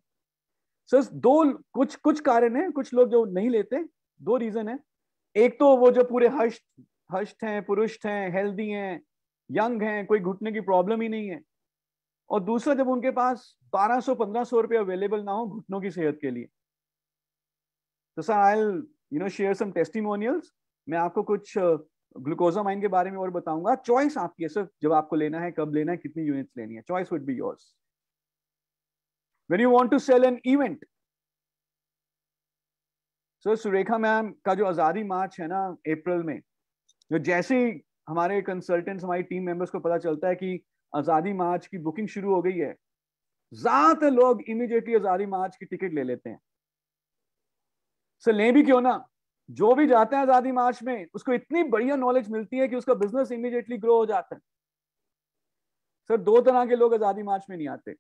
सर कुछ कारण है, कुछ लोग जो नहीं लेते, 2 रीजन है। एक तो वो जो पूरे हष्ट हैं, पुरुष हैं, हेल्दी हैं, यंग हैं, कोई घुटने की प्रॉब्लम ही नहीं है। और दूसरा, जब उनके पास 1200-1500 रुपए अवेलेबल ना हो घुटनों की सेहत के लिए। तो sir I will share some testimonials. मैं आपको कुछ ग्लूकोजामाइन के बारे में और बताऊंगा। चॉइस आपकी है सर, जब आपको लेना है, कब लेना है, कितनी यूनिट्स लेनी है, choice would be yours. When you want to sell an event, sir Surekha ma'am का जो आजादी मार्च है ना अप्रैल में, जो जैसे ही हमारे कंसल्टेंट्स, हमारी टीम मेंबर्स को पता चलता है कि आजादी मार्च की बुकिंग शुरू हो गई है, ज्यादातर लोग इमीडिएटली आजादी मार्च की टिकट ले लेते हैं। सर लें भी क्यों ना, जो भी जाता है आजादी मार्च में उसको इतनी बढ़िया नॉलेज मिलती है कि उसका बिजनेस इमीडिएटली ग्रो हो जाता है। सर 2 तरह के लोग आजादी मार्च में नहीं आते।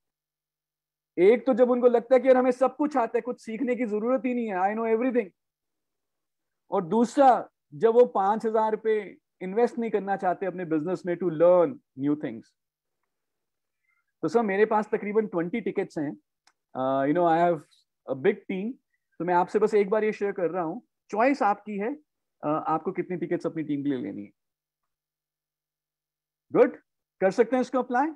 एक तो जब उनको लगता है कि यार हमें सब कुछ आता है, कुछ सीखने की जरूरत ही नहीं है, आई नो एवरीथिंग। और दूसरा, जब वो 5000 रुपए इन्वेस्ट नहीं करना चाहते अपने बिजनेस में टू लर्न न्यू थिंग्स। तो सर मेरे पास तकरीबन 20 टिकट्स हैं। I have a big team. तो मैं आपसे बस एक बार ये शेयर कर रहा हूं, चॉइस आपकी है, आपको कितनी टिकट्स अपनी टीम के लिए लेनी है। गुड, कर सकते हैं इसको apply.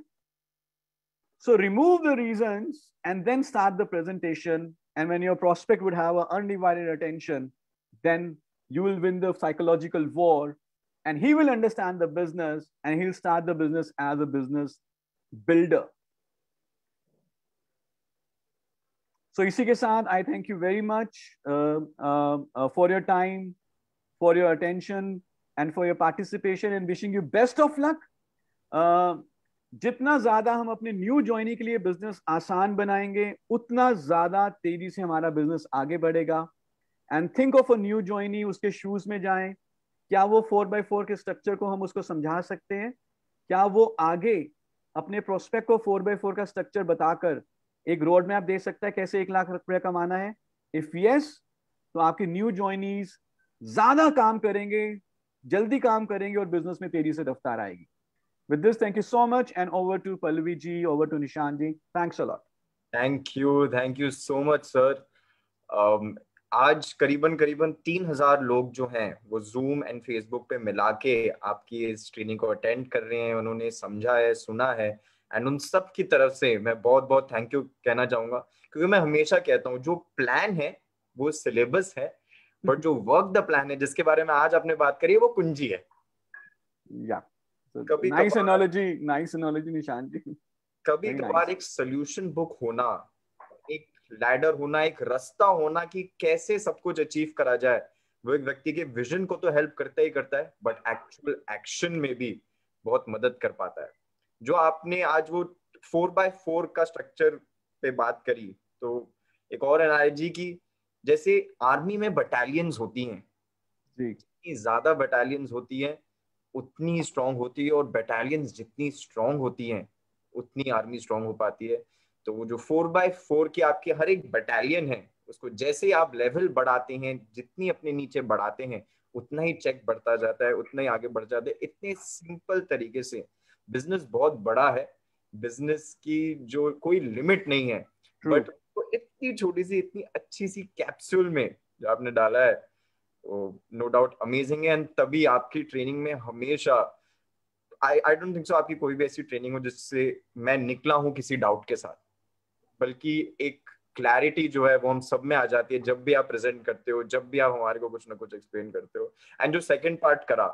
So remove the reasons and then start the presentation, and when your prospect would have undivided attention, then you will win the psychological war and he will understand the business and he'll start the business as a business builder. So इसी के साथ I thank you very much for your time, for your attention and for your participation, and wishing you best of luck. जितना ज्यादा हम अपने new joinee के लिए business आसान बनाएंगे, उतना ज्यादा तेजी से हमारा बिजनेस आगे बढ़ेगा। And think of a new joinee, उसके शूज में जाएं। क्या वो 4x4 के स्ट्रक्चर को हम उसको समझा सकते हैं? क्या वो आगे अपने प्रोस्पेक्ट को 4x4 का स्ट्रक्चर बताकर एक रोड मैप दे सकता है कैसे 1 लाख रुपया कमाना है? इफ यस, तो आपके न्यू ज्वाइनीज ज्यादा काम करेंगे, जल्दी काम करेंगे और बिजनेस में तेजी से रफ्तार आएगी। With this, thank you so much, and over to Pallavi ji, over to Nishan ji. Thanks a lot. Thank you so much, sir. आज करीबन 3000 लोग जो हैं वो जूम एंड फेसबुक पे मिला के आपकी इस ट्रेनिंग को अटेंड कर रहे हैं, उन्होंने समझा है, सुना है, एंड उन सब की तरफ से मैं बहुत बहुत थैंक यू कहना चाहूंगा। क्योंकि मैं हमेशा कहता हूँ जो प्लान है वो सिलेबस है, बट जो वर्क द प्लान है जिसके बारे में आज आपने बात करी है वो कुंजी है। कभी नाइस एनालॉजी निशान जी। कभी कभार एक सोल्यूशन बुक होना, एक लैडर होना, एक रास्ता होना कि कैसे सब कुछ अचीव करा जाए, वो एक व्यक्ति के विजन को तो हेल्प करता ही करता है, बट एक्चुअल एक्शन में भी बहुत मदद कर पाता है। जो आपने आज वो 4x4 का स्ट्रक्चर पे बात करी, तो एक और एनालॉजी की, जैसे आर्मी में बटालियंस होती हैं, जितनी ज्यादा बटालियंस होती हैं उतनी स्ट्रांग होती है, और बटालियंस जितनी स्ट्रांग होती हैं उतनी आर्मी स्ट्रांग हो पाती है। तो वो जो 4x4 की आपकी हर एक बटालियन है, उसको जैसे ही आप लेवल बढ़ाते हैं, जितनी अपने नीचे बढ़ाते हैं, उतना ही चेक बढ़ता जाता है, उतना ही आगे बढ़ जाता है। इतने सिंपल तरीके से बिजनेस बहुत बड़ा है, बिजनेस की जो कोई लिमिट नहीं है, बट तो इतनी छोटी सी, इतनी अच्छी सी कैप्सूल में जो आपने डाला है, नो डाउट अमेजिंग है। एंड तभी आपकी ट्रेनिंग में हमेशा आई डोंट थिंक सो आपकी कोई भी ऐसी ट्रेनिंग हो जिससे मैं निकला हूं किसी डाउट के साथ, बल्कि एक क्लैरिटी जो है वो हम सब में आ जाती है जब भी आप प्रेजेंट करते हो, जब भी आप हमारे को कुछ ना कुछ एक्सप्लेन करते हो। एंड जो सेकंड पार्ट करा,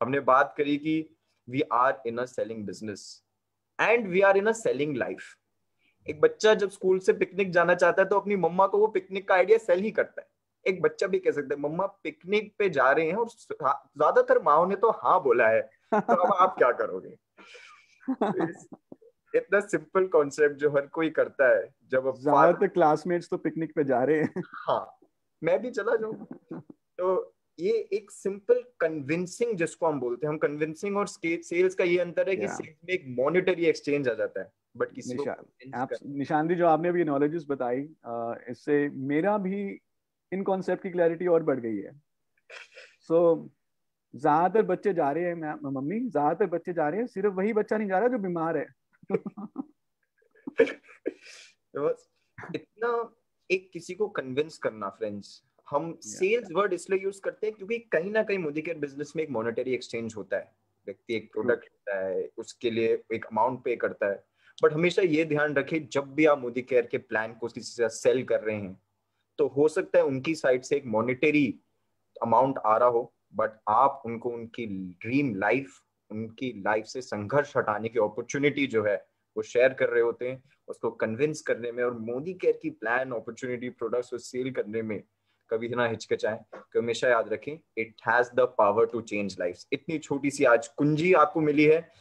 हमने बात करी कि we are in a selling business and we are in a selling life. एक बच्चा जब स्कूल से पिकनिक जाना चाहता है तो अपनी मम्मा को वो पिकनिक का आइडिया सेल ही करता है। एक बच्चा भी कह सकता है मम्मा पिकनिक पे जा रहे हैं, और ज्यादातर माओ ने तो हाँ बोला है, तो अब आप क्या करोगे? इतना सिंपल कॉन्सेप्ट जो हर कोई करता है। जब ज्यादातर क्लासमेट्स तो पिकनिक पे जा रहे हैं। हाँ, मैं भी चला जाऊं। तो ये एक सिंपल कन्विंसिंग, जिसको हम बोलते हैं, हम कन्विंसिंग और सेल्स का ये अंतर है कि सेल्स में एक मॉनेटरी एक्सचेंज आ जाता है, बट किसी को निशान जी, जो आपने अभी नॉलेजेस बताई, इससे मेरा भी इन कॉन्सेप्ट की क्लैरिटी और बढ़ गई है। सो ज्यादातर बच्चे जा रहे हैं, मम्मी ज्यादातर बच्चे जा रहे हैं, सिर्फ वही बच्चा नहीं जा रहा जो बीमार है। तो इतना एक किसी को कन्विंस करना, फ्रेंड्स, हम सेल्स वर्ड इसलिए यूज करते हैं क्योंकि कहीं ना कहीं मोदी केयर बिजनेस में एक मॉनेटरी एक्सचेंज होता है। व्यक्ति एक प्रोडक्ट लेता है, उसके लिए एक अमाउंट पे करता है, बट हमेशा ये ध्यान रखें जब भी आप मोदी केयर के प्लान को किसी से सेल कर रहे हैं, तो हो सकता है उनकी साइड से एक मॉनेटरी अमाउंट आ रहा हो, बट आप उनको उनकी ड्रीम लाइफ, उनकी लाइफ से संघर्ष हटाने की अपॉर्चुनिटी जो है वो शेयर कर रहे होते हैं, उसको कन्विंस करने में और मोदी केयर की प्लान, अपॉर्चुनिटी, प्रोडक्ट्स को सेल करने में कभी ना हिचकिचाएं। कि हमेशा याद रखें, it has the power to change life. इतनी छोटी सी आज कुंजी आपको मिली है,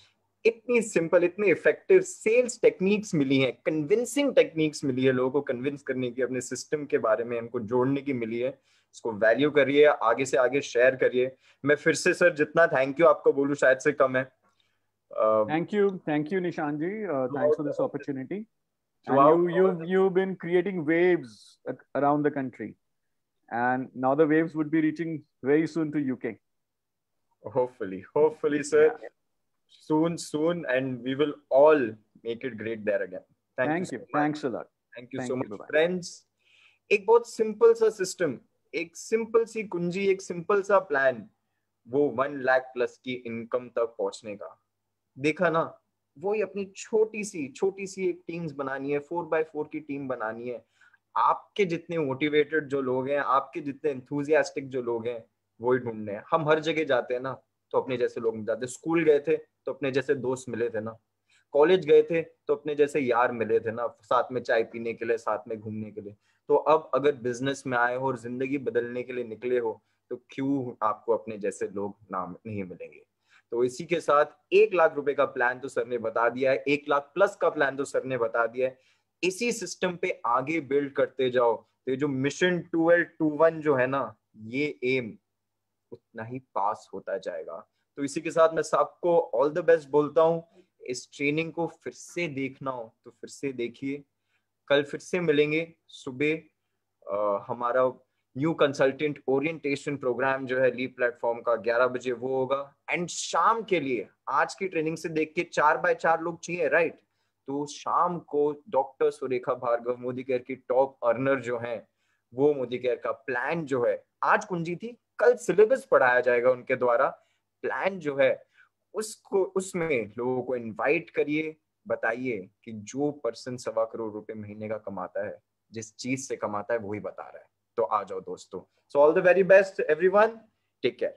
इतनी सिंपल, इतनी इफेक्टिव सेल्स टेक्निक्स मिली हैं, कन्विंसिंग टेक्निक्स मिली है, लोगों को कन्विंस करने की, अपने सिस्टम के बारे में हमको जोड़ने की मिली है। इसको वैल्यू करिए, आगे से आगे शेयर करिए। मैं फिर से सर जितना थैंक यू आपको बोलूं शायद से कम है। Thank you, Nishan ji. Thanks for this opportunity. And you've been creating waves around the country, and now the waves would be reaching very soon to UK. Hopefully, sir. Yeah. Soon, and we will all make it great there again. Thank you. Thanks a lot. Thank you so much, friends. एक बहुत simple सा system, एक simple सी कुंजी, एक simple सा plan, वो 1 lakh plus की income तक पहुंचने का। देखा ना, वही अपनी छोटी सी एक टीम्स बनानी है, 4x4 की टीम बनानी है। आपके जितने मोटिवेटेड जो लोग हैं, आपके जितने एंथुसियास्टिक जो लोग हैं, वही ढूंढने हैं। हम हर जगह जाते हैं ना, तो अपने जैसे लोग मिल जाते हैं। स्कूल गए थे तो अपने जैसे दोस्त मिले थे ना, कॉलेज गए थे तो अपने जैसे यार मिले थे ना, साथ में चाय पीने के लिए, साथ में घूमने के लिए। तो अब अगर बिजनेस में आए हो और जिंदगी बदलने के लिए निकले हो, तो क्यों आपको अपने जैसे लोग नाम नहीं मिलेंगे। तो इसी के साथ 1 लाख रुपए का प्लान तो सर ने बता दिया है, 1 लाख प्लस का प्लान तो सर ने बता दिया है। इसी सिस्टम पे आगे बिल्ड करते जाओ, तो ये जो मिशन 1221 जो है ना, ये एम उतना ही पास होता जाएगा। तो इसी के साथ मैं सबको ऑल द बेस्ट बोलता हूँ। इस ट्रेनिंग को फिर से देखना हो तो फिर से देखिए। कल फिर से मिलेंगे सुबह। हमारा न्यू कंसल्टेंट ओरिएंटेशन प्रोग्राम जो है लीप प्लेटफॉर्म का 11 बजे वो होगा। एंड शाम के लिए आज की ट्रेनिंग से देख के 4x4 लोग चाहिए, राइट? तो शाम को डॉक्टर सुरेखा भार्गव, मोदी केयर की टॉप अर्नर जो हैं, वो मोदी केयर का प्लान जो है, आज कुंजी थी, कल सिलेबस पढ़ाया जाएगा उनके द्वारा। प्लान जो है उसको, उसमें लोगों को इनवाइट करिए, बताइए कि जो पर्सन 1.25 करोड़ रुपए महीने का कमाता है, जिस चीज से कमाता है, वही बता रहा है। तो आ जाओ दोस्तों। So all the very best everyone, take care.